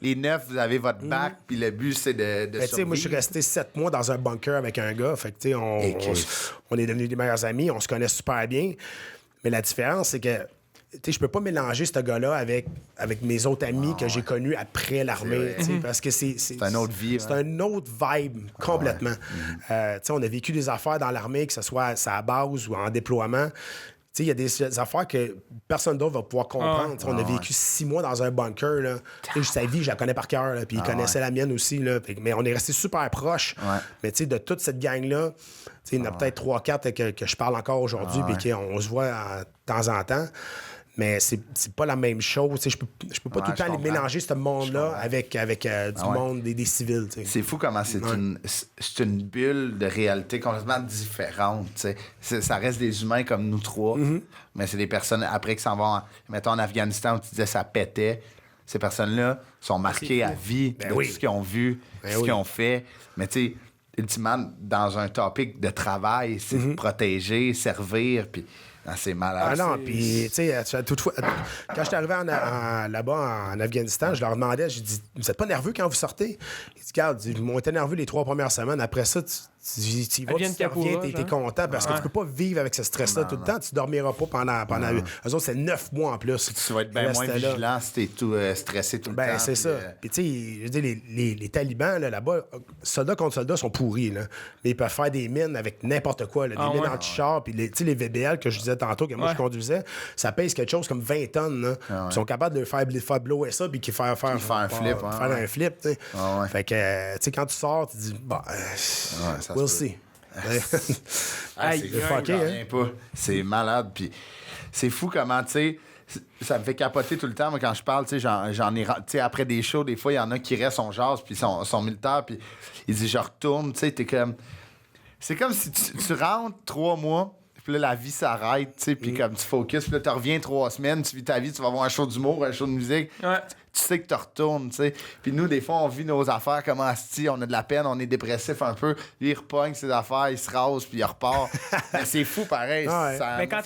les 9, vous avez votre bac, puis le but, c'est de survivre. Moi, je suis resté 7 mois dans un bunker avec un gars. Fait que, tu sais, on est devenus des meilleurs amis, on se connaît super bien. Mais la différence, c'est que je peux pas mélanger ce gars-là avec mes autres amis que j'ai connus après l'armée. Parce que c'est une autre vie. C'est une autre vibe, complètement. On a vécu des affaires dans l'armée, que ce soit à sa base ou en déploiement. il y a des affaires que personne d'autre va pouvoir comprendre. On a vécu 6 mois dans un bunker. Là. Sa vie, je la connais par cœur. Puis il connaissait la mienne aussi. Là. Mais on est restés super proches. Mais de toute cette gang-là, il y en a peut-être 3-4 que je parle encore aujourd'hui puis qu'on se voit de temps en temps. Mais c'est pas la même chose. Je peux pas tout le temps les mélanger, ce monde-là, avec du monde, des civils. T'sais. C'est fou comment c'est une bulle de réalité complètement différente. Ça reste des humains comme nous trois, mais c'est des personnes, après qui s'en vont, mettons en Afghanistan, où tu disais ça pétait. Ces personnes-là sont marquées à vie de tout ce qu'ils ont vu, ce qu'ils ont fait. Mais tu sais, ultimement, dans un topic de travail, c'est protéger, servir, puis... c'est malade. Ah non, puis, tu sais, toutefois, quand je suis arrivé là-bas en Afghanistan, je leur demandais, j'ai dit, vous êtes pas nerveux quand vous sortez? Ils disent, regarde, ils m'ont été nerveux les 3 premières semaines. Après ça, tu y vas, tu reviens, t'es content parce que tu peux pas vivre avec ce stress-là tout le temps. Tu dormiras pas pendant eux autres, c'est 9 mois en plus. Tu vas être bien moins vigilant si t'es tout stressé tout le temps. C'est ça. Puis, tu sais, je veux dire, les talibans, là-bas, soldats contre soldats sont pourris, là. Mais ils peuvent faire des mines avec n'importe quoi, là, des mines anti-char. Puis, les VBL que je disais tantôt, que moi, je conduisais, ça pèse quelque chose comme 20 tonnes, là. Ils sont capables de faire blower ça, puis faire un flip. Faire un flip, tu sais. Fait que, tu sais, quand tu sors, tu dis, we'll see. C'est fucké, hein? C'est malade. Puis c'est fou comment, tu sais, ça me fait capoter tout le temps. Moi, quand je parle, tu sais, j'en ai... Tu sais, après des shows, des fois, il y en a qui restent, on jase, puis sont militaires, puis ils disent, je retourne, tu sais, t'es comme... C'est comme si tu rentres 3 mois, puis là, la vie s'arrête, tu sais, puis comme tu focuses, puis là, tu reviens 3 semaines, tu vis ta vie, tu vas voir un show d'humour, un show de musique. Tu sais que tu retournes, tu sais. Puis nous, des fois, on vit nos affaires comme asti, on a de la peine, on est dépressif un peu. Lui, il repogne ses affaires, il se rase, puis il repart. Mais c'est fou, pareil. Mais quand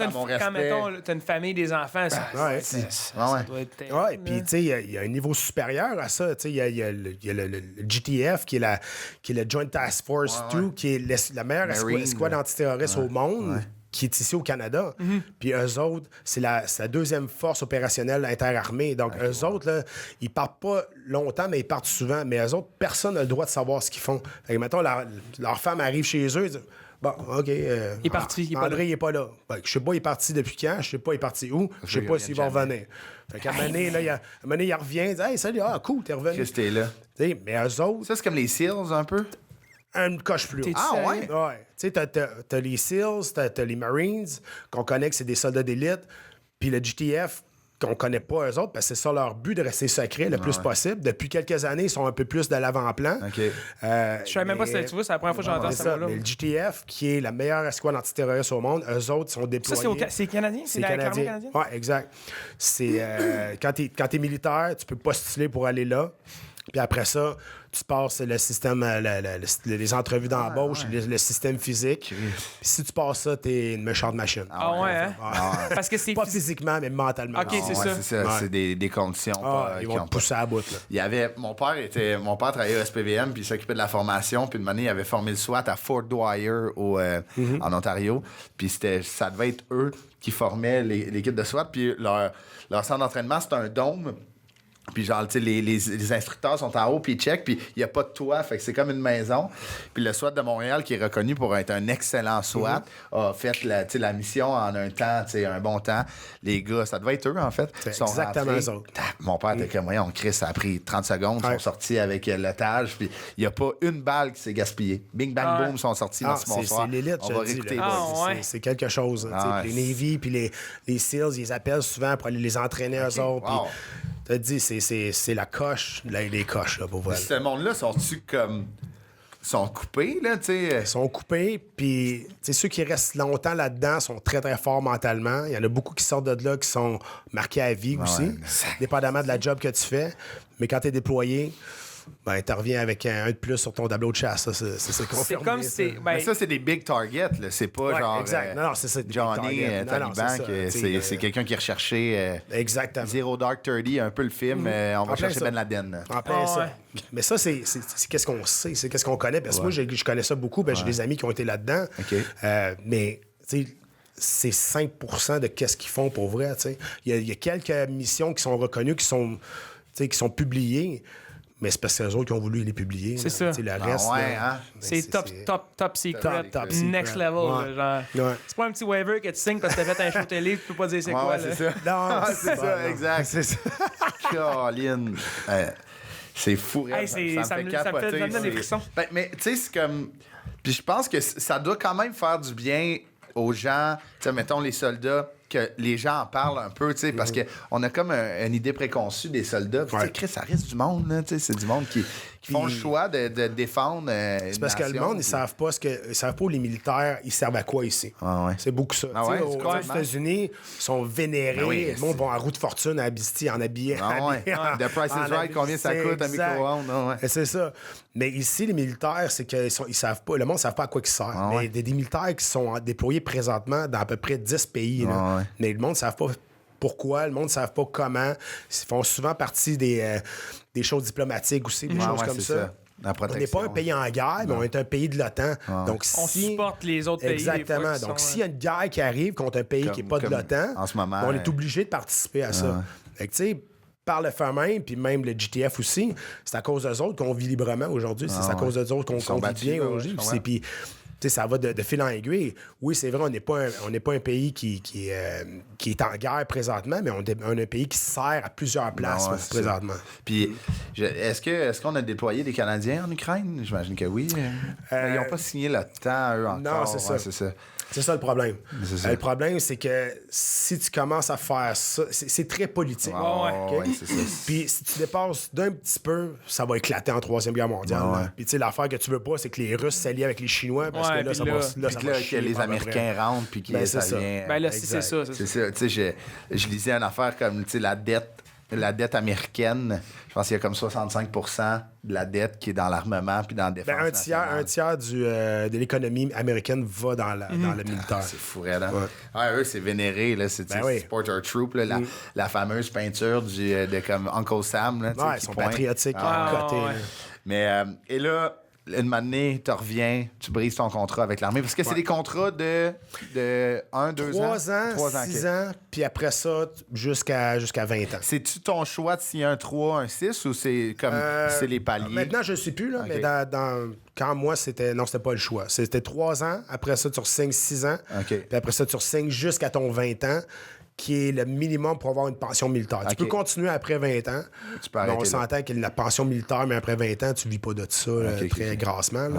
mettons, t'as une famille, des enfants, ça doit être terrible. Ouais, puis tu sais, il y a un niveau supérieur à ça. Tu sais, il y a le GTF, qui est le Joint Task Force 2, qui est la meilleure escouade antiterroriste au monde. Qui est ici au Canada. Puis eux autres, c'est la deuxième force opérationnelle interarmée. Donc, eux autres, là, ils partent pas longtemps, mais ils partent souvent. Mais eux autres, personne n'a le droit de savoir ce qu'ils font. Fait que, mettons, leur femme arrive chez eux, ils disent, bon, OK. Il est parti. André, il est pas là. Je sais pas, il est parti depuis quand. Je sais pas, il est parti où. Je sais pas s'il va revenir. Fait qu'à un moment donné, il revient, il dit, hey, salut, cool, t'es revenu. Qu'est-ce que t'es là? T'sais, mais eux autres. Ça, c'est comme les SEALs, un peu? Une coche plus haut. Ouais? Ouais. Tu sais, t'as les SEALs, t'as les Marines, qu'on connaît que c'est des soldats d'élite, puis le GTF, qu'on connaît pas eux autres, parce que c'est ça leur but de rester secret le plus possible. Depuis quelques années, ils sont un peu plus de l'avant-plan. Je savais même pas si tu vois, c'est la première fois que j'entends ça. Mais le GTF, qui est la meilleure escouade antiterroriste au monde, eux autres sont déployés. Ça, c'est canadien? C'est l'armée canadienne? Oui, exact. C'est, quand t'es militaire, tu peux postuler pour aller là. Puis après ça, tu passes le système, les entrevues d'embauche, le système physique. Puis si tu passes ça, t'es une méchante machine. Parce que c'est pas physiquement, mais mentalement. OK, c'est ça. C'est ça. C'est des conditions. Ils vont te pousser à bout. Là. Il y avait... Mon père travaillait au SPVM, puis il s'occupait de la formation. Puis une année, il avait formé le SWAT à Fort Dwyer en Ontario. Puis ça devait être eux qui formaient l'équipe de SWAT. Puis leur centre d'entraînement, c'était un dôme. Puis genre, tu sais, les instructeurs sont en haut, puis ils checkent, puis il n'y a pas de toit, fait que c'est comme une maison. Puis le SWAT de Montréal, qui est reconnu pour être un excellent SWAT, a fait la mission en un temps, tu sais, un bon temps. Les gars, ça devait être eux, en fait. C'est exactement eux autres. Mon père était comme, voyons, Chris, ça a pris 30 secondes, ils sont sortis avec l'otage, puis il n'y a pas une balle qui s'est gaspillée. Bing, bang, boom, ils sont sortis dans ce bonsoir. C'est l'élite, on va réécouter. C'est quelque chose. Les Navy, puis les SEALs, ils appellent souvent pour aller les entraîner eux autres. T'as dit, c'est la coche, les coches, là, pour voir. Ce monde-là, sont-tu comme... sont coupés, là, tu sais? Ils sont coupés, puis ceux qui restent longtemps là-dedans sont très, très forts mentalement. Il y en a beaucoup qui sortent de là qui sont marqués à vie aussi, dépendamment de la job que tu fais. Mais quand t'es déployé... Ben, tu reviens avec un de plus sur ton tableau de chasse. Ça, c'est confirmé. C'est comme si... Mais ça, c'est des big targets. Là. C'est pas genre... Exact. Non, c'est ça. Johnny, Taliban, c'est quelqu'un qui est recherché... exactement. Zero Dark 30, un peu le film. On va chercher Ben Laden. En plein ça. Mais ça, c'est qu'est-ce qu'on sait, c'est qu'est-ce qu'on connaît. Parce que moi, je connais ça beaucoup. J'ai des amis qui ont été là-dedans. Mais, tu sais... c'est 5% de qu'est-ce qu'ils font pour vrai. Il y a quelques missions qui sont reconnues, qui sont publiées. mais c'est parce que c'est eux autres qui ont voulu les publier. C'est ça. Le reste, c'est top secret. Next level. Genre. C'est pas un petit waiver que tu signes parce que t'as fait un show télé, tu peux pas dire c'est quoi. C'est ça. Non, c'est ça, exact. C'est ça. Caroline. C'est fou. Ça me donne des frissons. Mais tu sais, c'est comme... Puis je pense que ça doit quand même faire du bien aux gens, tu sais, mettons les soldats, que les gens en parlent un peu, tu sais, parce qu'on a comme une idée préconçue des soldats. Puis, tu sais, Chris, ça reste du monde, là, tu sais, c'est du monde qui font le choix de défendre c'est parce que le monde, ils savent pas où les militaires, ils servent à quoi ici. C'est beaucoup ça. Aux États-Unis, ils sont vénérés. Le monde va en roue de fortune en habillé. The Price is Right, combien ça coûte à micro-ondes. C'est ça. Mais ici, les militaires, c'est qu'ils savent pas. Le monde ne savent pas à quoi ils servent. Mais des militaires qui sont déployés présentement dans à peu près 10 pays. Mais le monde ne savent pas pourquoi, le monde ne savent pas comment. Ils font souvent partie des choses diplomatiques aussi, des choses comme ça. On n'est pas un pays en guerre, mais on est un pays de l'OTAN. Donc, on supporte les autres pays. Exactement. Donc, s'il y a une guerre qui arrive contre un pays qui n'est pas de l'OTAN, on est obligé de participer à ça. Fait que, tu sais, par le fait même, puis même le GTF aussi, c'est à cause d'eux autres qu'on vit librement aujourd'hui. C'est à cause d'eux autres qu'on vit bien aujourd'hui. Puis, ça va de fil en aiguille. Oui, c'est vrai, on n'est pas un pays qui est en guerre présentement, mais on est un pays qui sert à plusieurs places présentement. Puis, est-ce qu'on a déployé des Canadiens en Ukraine? J'imagine que oui. Ils n'ont pas signé l'OTAN, eux, encore. Non, c'est ça. C'est ça le problème. Le problème, c'est que si tu commences à faire ça, c'est très politique. C'est ça. Puis si tu dépasses d'un petit peu, ça va éclater en Troisième Guerre mondiale. Puis tu sais, l'affaire que tu veux pas, c'est que les Russes s'allient avec les Chinois, parce que là, ça va chier, que les Américains rentrent, puis que ça vient... Ben là, c'est ça. C'est ça. Tu sais, je lisais une affaire comme, tu sais, la dette américaine, je pense qu'il y a comme 65 % de la dette qui est dans l'armement puis dans la défense. Un tiers de l'économie américaine va dans le militaire. C'est fou, là. Eux, c'est vénéré. Là. C'est Supporter Troop, là, la fameuse peinture de comme Uncle Sam. Là, ils sont patriotiques. Mais, et là, une matinée, tu reviens, tu brises ton contrat avec l'armée. Parce que c'est des contrats de 1, 2 ans. 3 ans, 6 ans, puis après ça, jusqu'à 20 ans. C'est-tu ton choix de signer un 3, un 6 ou c'est comme c'est les paliers? Maintenant, je ne sais plus, là, mais quand moi, c'était pas le choix. C'était 3 ans, après ça, tu re-signes 6 ans, puis après ça, tu re-signes jusqu'à ton 20 ans, qui est le minimum pour avoir une pension militaire. Tu peux continuer après 20 ans. Mais on s'entend que la pension militaire, mais après 20 ans, tu ne vis pas de ça très grassement.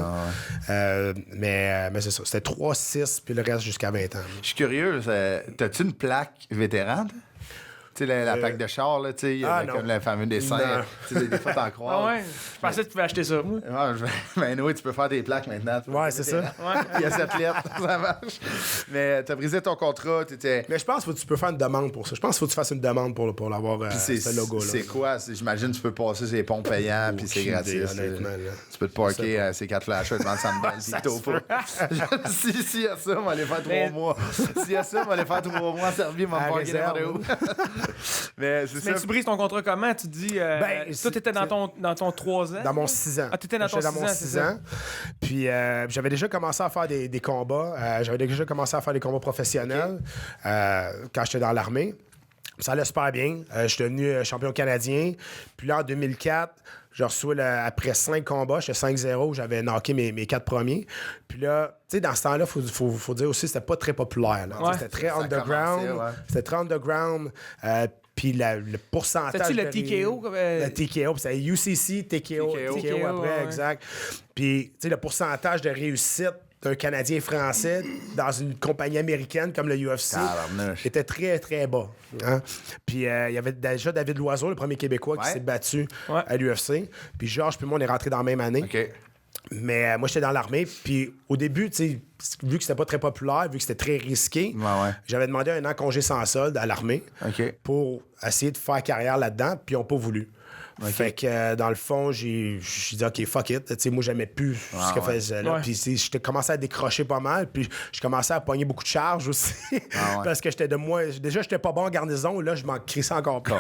Mais c'est ça. C'était 3, 6, puis le reste jusqu'à 20 ans. Je suis curieux. T'as-tu une plaque vétéran? Tu sais, la plaque de char, là, tu sais, comme le fameux dessin. Des fois, t'en crois. Je pensais que tu pouvais acheter ça. Mais oui, tu peux faire des plaques maintenant. C'est ça. Il y a cette lettre, ça marche. Mais t'as brisé ton contrat, t'étais... Mais je pense que tu peux faire une demande pour ça. Je pense qu'il faut que tu fasses une demande pour l'avoir, ce logo-là. C'est quoi? J'imagine que tu peux passer ces ponts payants, puis c'est gratuit. Honnêtement, tu peux te parker ces 4 flashers devant le Sandbell. S'il y a ça, on va aller faire 3 mois. S'il y a ça, on va aller faire 3 mois en Serbie, on va me parker n'importe où. Mais tu brises ton contrat comment? Tu dis... toi, t'étais dans ton 3 ans? Dans mon 6 ans. Ah, t'étais dans ton 6 ans. Puis j'avais déjà commencé à faire des combats. J'avais déjà commencé à faire des combats professionnels quand j'étais dans l'armée. Ça allait super bien. Je suis devenu champion canadien. Puis là, en 2004, je reçois, après 5 combats, j'étais 5-0, j'avais knocké mes 4 premiers. Puis là, tu sais, dans ce temps-là, faut dire aussi, c'était pas très populaire. C'était très underground. C'était très underground. Puis le pourcentage. C'est-tu le TKO? Le TKO, puis c'est UCC, TKO après, exact. Puis, tu sais, le pourcentage de réussite d'un Canadien français dans une compagnie américaine comme le UFC était très, très bas. Hein? Puis il y avait déjà David Loiseau, le premier Québécois, qui s'est battu à l'UFC. Puis Georges puis moi, on est rentrés dans la même année. Mais moi, j'étais dans l'armée. Puis au début, tu sais, vu que c'était pas très populaire, vu que c'était très risqué, j'avais demandé 1 an congé sans solde à l'armée pour essayer de faire carrière là-dedans. Puis ils n'ont pas voulu. Fait que dans le fond, j'ai dit OK, fuck it. T'sais, moi, j'aimais plus ce que faisait là. Puis j'ai commencé à décrocher pas mal. Puis je commençais à pogner beaucoup de charges aussi. Parce que déjà, j'étais pas bon en garnison. Là, je m'en crissais encore plus.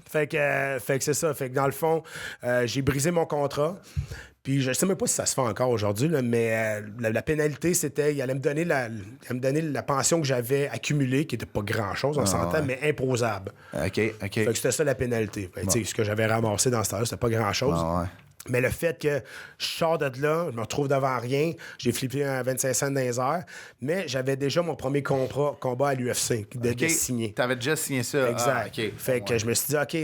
Fait que c'est ça. Fait que dans le fond, j'ai brisé mon contrat. Puis je sais même pas si ça se fait encore aujourd'hui, là, mais la pénalité, c'était il allait me donner la pension que j'avais accumulée, qui était pas grand-chose, on s'entend, mais imposable. OK. Fait que c'était ça la pénalité. Ce que j'avais ramassé dans ce temps-là, c'était pas grand-chose. Mais le fait que je sors de là, je me retrouve devant rien, j'ai flippé un 25 cents dans les airs, mais j'avais déjà mon premier combat à l'UFC de signer. T'avais déjà signé ça? Exact. Fait que je me suis dit, OK,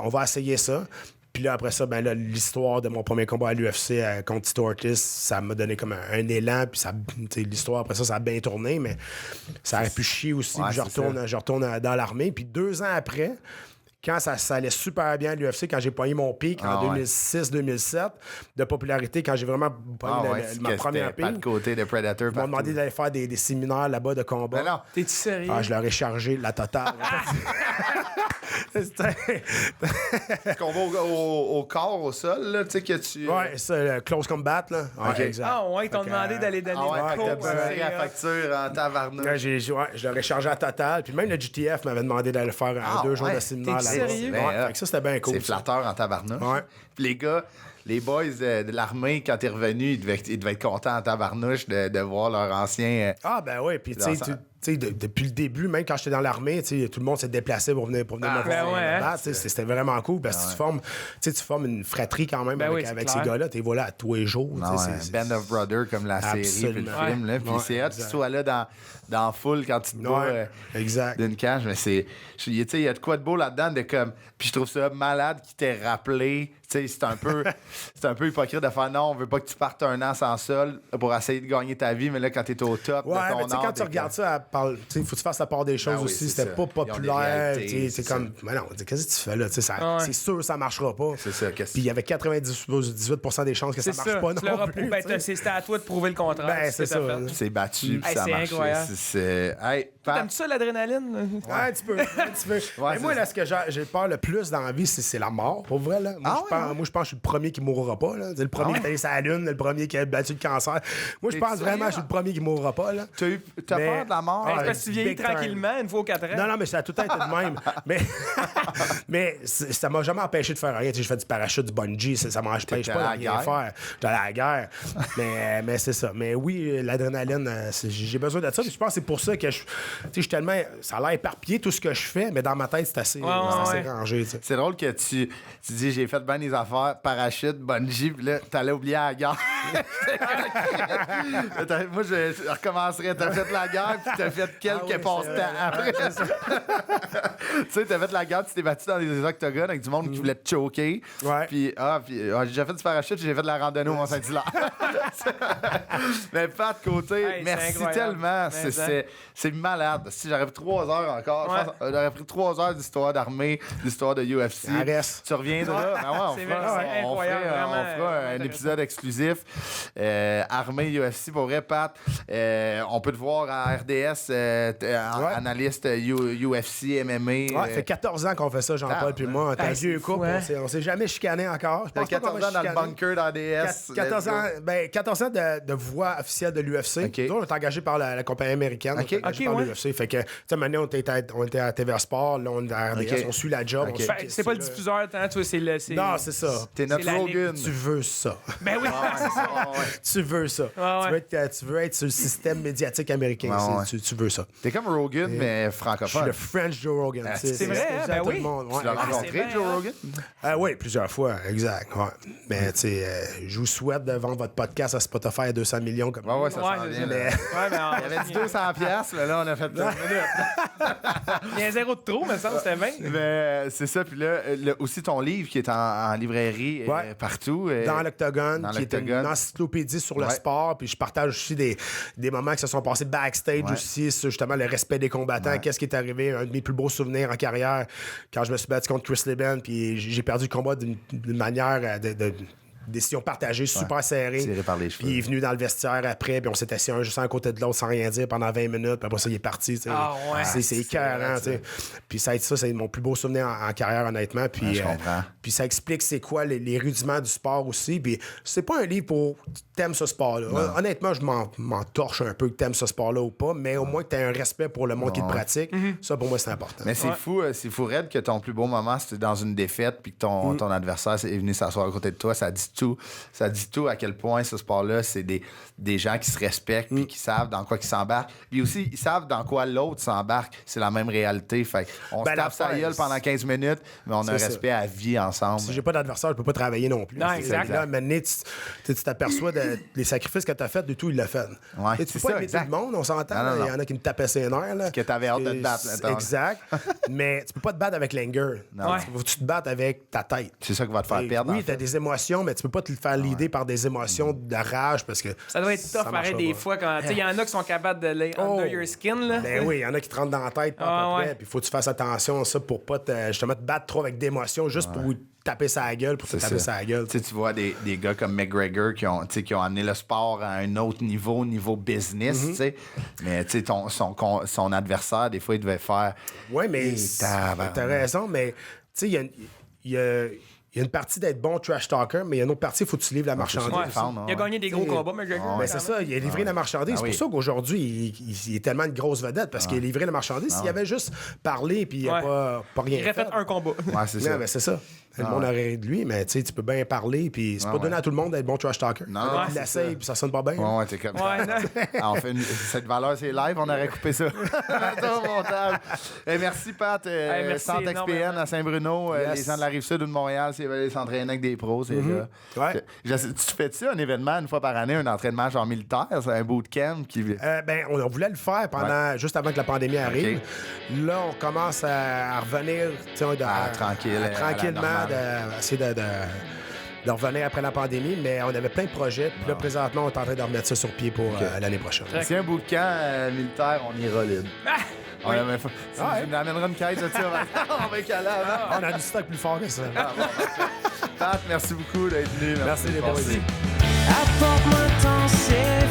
on va essayer ça. Puis là, après ça, ben là, l'histoire de mon premier combat à l'UFC contre Tito Ortiz, ça m'a donné comme un élan. Puis l'histoire, après ça a bien tourné, mais ça aurait pu chier aussi. Puis je retourne dans l'armée. Puis 2 ans après, quand ça allait super bien à l'UFC, quand j'ai pogné mon pic en 2006-2007 de popularité, quand j'ai vraiment pogné ma première pic. Pas de côté de Predator. Ils m'ont demandé d'aller faire des séminaires là-bas de combat. Mais non. T'es-tu sérieux? Je leur ai chargé la totale. Combat au corps, au sol, là, tu sais que tu... Ouais, c'est close combat, là. Exact. Ils t'ont demandé d'aller donner des cours. T'as la facture en tabarnouche. Je leur ai chargé la totale. Puis même le GTF m'avait demandé d'aller faire 2 jours de séminaire là-bas. Sérieux? Ça, c'était bien cool. C'est flatteur en tabarnouche. Puis les gars, les boys de l'armée, quand t'es revenu, ils devaient être contents en tabarnouche de voir leur ancien... ben oui, puis tu sais, depuis le début, même quand j'étais dans l'armée, tout le monde s'est déplacé pour venir me voir. C'était vraiment cool parce que tu formes une fratrie quand même avec ces gars-là. Tu es là tous les jours. Band of Brothers comme la série puis le film. Là. Puis c'est hot que tu sois là dans la foule quand tu te bats d'une cage. Mais il y a de quoi de beau là-dedans. Puis je trouve ça malade qui t'ait rappelé. C'est un peu hypocrite de faire non, on veut pas que tu partes un an sans sol pour essayer de gagner ta vie, mais là, quand t'es au top de ton art... quand tu regardes ça, il faut que tu fasses la part des choses aussi. C'était pas populaire. C'est comme... Mais non, qu'est-ce que tu fais là? C'est sûr que ça marchera pas. C'est ça. Puis il y avait 98% des chances que ça marche pas non plus. C'était à toi de prouver le contraire. C'est ça. C'est battu, puis ça marche. C'est incroyable. T'aimes-tu ça, l'adrénaline? Ouais, tu peux. Mais moi, là, ce que j'ai peur le plus dans la vie, c'est la mort, pour vrai. Là. Moi, je pense que je suis le premier qui mourra pas. Là. Le premier qui est allé sur la Lune, le premier qui a battu le cancer. Moi, je pense vraiment que je suis le premier qui mourra pas. Là. T'as peur de la mort? Parce que tu vieillis tranquillement, une fois aux 4 ans. Non, mais ça a tout le temps été de même. mais ça m'a jamais empêché de faire rien. J'ai fait du parachute, du bungee, ça m'empêche pas de rien faire. J'étais à la guerre. mais c'est ça. Mais oui, l'adrénaline, j'ai besoin de ça. Je pense que c'est pour ça que je suis tellement... Ça a l'air éparpillé, tout ce que je fais, mais dans ma tête, c'est assez rangé. T'sais. C'est drôle que tu dis, j'ai fait bien des affaires, parachute, bungee, puis là, t'allais oublier la guerre. Moi, je recommencerais. T'as fait la guerre, puis t'as fait quelques passe-temps après. Tu sais, t'as fait la guerre, tu t'es battu dans des octogones avec du monde qui voulait te choquer. Puis j'ai déjà fait du parachute, j'ai fait de la randonnée au Mont-Saint-Hilaire. Mais pas de côté, merci tellement. C'est malade. Si j'aurais pris 3 heures encore, j'aurais pris 3 heures d'histoire d'armée, d'histoire de UFC. Tu reviendras. On fera un épisode exclusif. Armée UFC pour vrai, Pat. On peut te voir à RDS, analyste UFC, MMA. Ça fait 14 ans qu'on fait ça, Jean-Paul puis moi. T'as vieux couple, on s'est jamais chicané encore. T'as 14 ans dans le bunker d'RDS. 14 ans de voix officielle de l'UFC. Nous, on est engagé par la compagnie américaine. Par l'UFC. Fait que, tu sais, maintenant, on était à TVA Sport, là, on est à RDS, on suit la job. C'est pas le diffuseur, c'est... Non, c'est ça. T'es notre Rogan. Tu veux ça. Ben oui, c'est ça. Tu veux ça. Tu veux être sur le système médiatique américain. Tu veux ça. T'es comme Rogan, mais Je suis francophone. le French Joe Rogan. C'est vrai, ben oui. Tu l'as rencontré, Joe Rogan? Oui, plusieurs fois, exact. Mais tu sais, je vous souhaite de vendre votre podcast à Spotify à 200 millions. Comme ça s'en vient. Il y avait dit 200$, mais là, on a fait 2 minutes. Il y a 0 de trop, mais ça, c'était 20. Mais c'est ça. Puis là, aussi ton livre qui est en librairie partout. Dans l'Octogone, qui est une encyclopédie sur le sport. Puis je partage aussi des moments qui se sont passés backstage aussi, sur justement le respect des combattants. Qu'est-ce qui est arrivé? Un de mes plus beaux souvenirs en carrière, quand je me suis battu contre Chris Lieben, puis j'ai perdu le combat d'une manière de décision partagée, super serrée. Tiré par les cheveux. Puis il est venu dans le vestiaire après, puis on s'est assis un juste à côté de l'autre sans rien dire pendant 20 minutes, puis après ça, il est parti. C'est écœurant. Puis ça, c'est mon plus beau souvenir en carrière, honnêtement. Puis, puis ça explique c'est quoi les rudiments du sport aussi. Puis c'est pas un livre pour t'aimes ce sport-là. Honnêtement, je m'en torche un peu que t'aimes ce sport-là ou pas, mais au moins que t'aies un respect pour le monde qui te pratique. Ça, pour moi, c'est important. Mais c'est fou raide que ton plus beau moment, c'était dans une défaite, puis que ton adversaire est venu s'asseoir à côté de toi. Ça dit tout. Ça dit tout à quel point ce sport-là, c'est des gens qui se respectent puis qui savent dans quoi ils s'embarquent. Puis aussi, ils savent dans quoi l'autre s'embarque. C'est la même réalité. Fait on se tape sa gueule pendant 15 minutes, mais on a un respect à vie ensemble. Si j'ai pas d'adversaire, je peux pas travailler non plus. Non, exact. Là, maintenant, tu t'aperçois des sacrifices que tu as fait, de tout, il l'a fait. Ouais, tu peux pas aimer tout le monde, on s'entend. Il y en a qui me tapaient ses nerfs. Là. Que t'avais hâte de te battre. Exact. Mais tu peux pas te battre avec l'anger. Faut que tu te battes avec ta tête. C'est ça qui va te faire perdre. Oui, t'as des émotions, mais tu peux pas te le faire leader par des émotions de rage parce que. Ça doit être tough, pareil, des fois. Il y en a qui sont capables de lay under your skin. Là. Ben oui, il y en a qui te rentrent dans la tête, pas à peu près. Puis il faut que tu fasses attention à ça pour pas justement te battre trop avec d'émotions, juste pour taper sa gueule, pour te taper sa gueule. Tu vois des gars comme McGregor qui ont amené le sport à un autre niveau business, tu sais. Mais tu sais, son adversaire, des fois, il devait faire... Oui, mais t'as raison, mais tu sais, il y a une partie d'être bon trash talker, mais il y a une autre partie, il faut que tu livres la marchandise. Il a gagné des gros combats, McGregor. Ben c'est ça, il a livré la marchandise. C'est pour ça qu'aujourd'hui, il est tellement une grosse vedette, parce qu'il a livré la marchandise. S'il avait juste parlé, puis il n'a pas rien fait. Il aurait fait un combat. Ouais, c'est ça. Ben, c'est ça. Le monde aurait de lui, mais tu sais, tu peux bien parler, puis c'est pas donné à tout le monde d'être bon trash talker. Non, il l'essaye, puis ça sonne pas bien. Ouais, t'es comme on fait cette valeur, c'est live, on aurait coupé ça. Montage. Merci, Pat. Centre XPN à Saint-Bruno. Les gens de la Rive-Sud ou de Montréal, s'ils veulent s'entraîner avec des pros, c'est là. Tu fais-tu un événement une fois par année, un entraînement genre militaire? C'est un bootcamp qui... Ben, on voulait le faire juste avant que la pandémie arrive. Là, on commence à revenir tranquillement. Essayer de revenir après la pandémie, mais on avait plein de projets. Puis là, présentement, on est en train de remettre ça sur pied pour l'année prochaine. Si un bootcamp militaire, on ira libre. On amènera une caisse de ça. On va caler avant. On a du stock plus fort que ça. Pat, merci beaucoup d'être venu. Merci les boys. Apporte-moi ton ciel.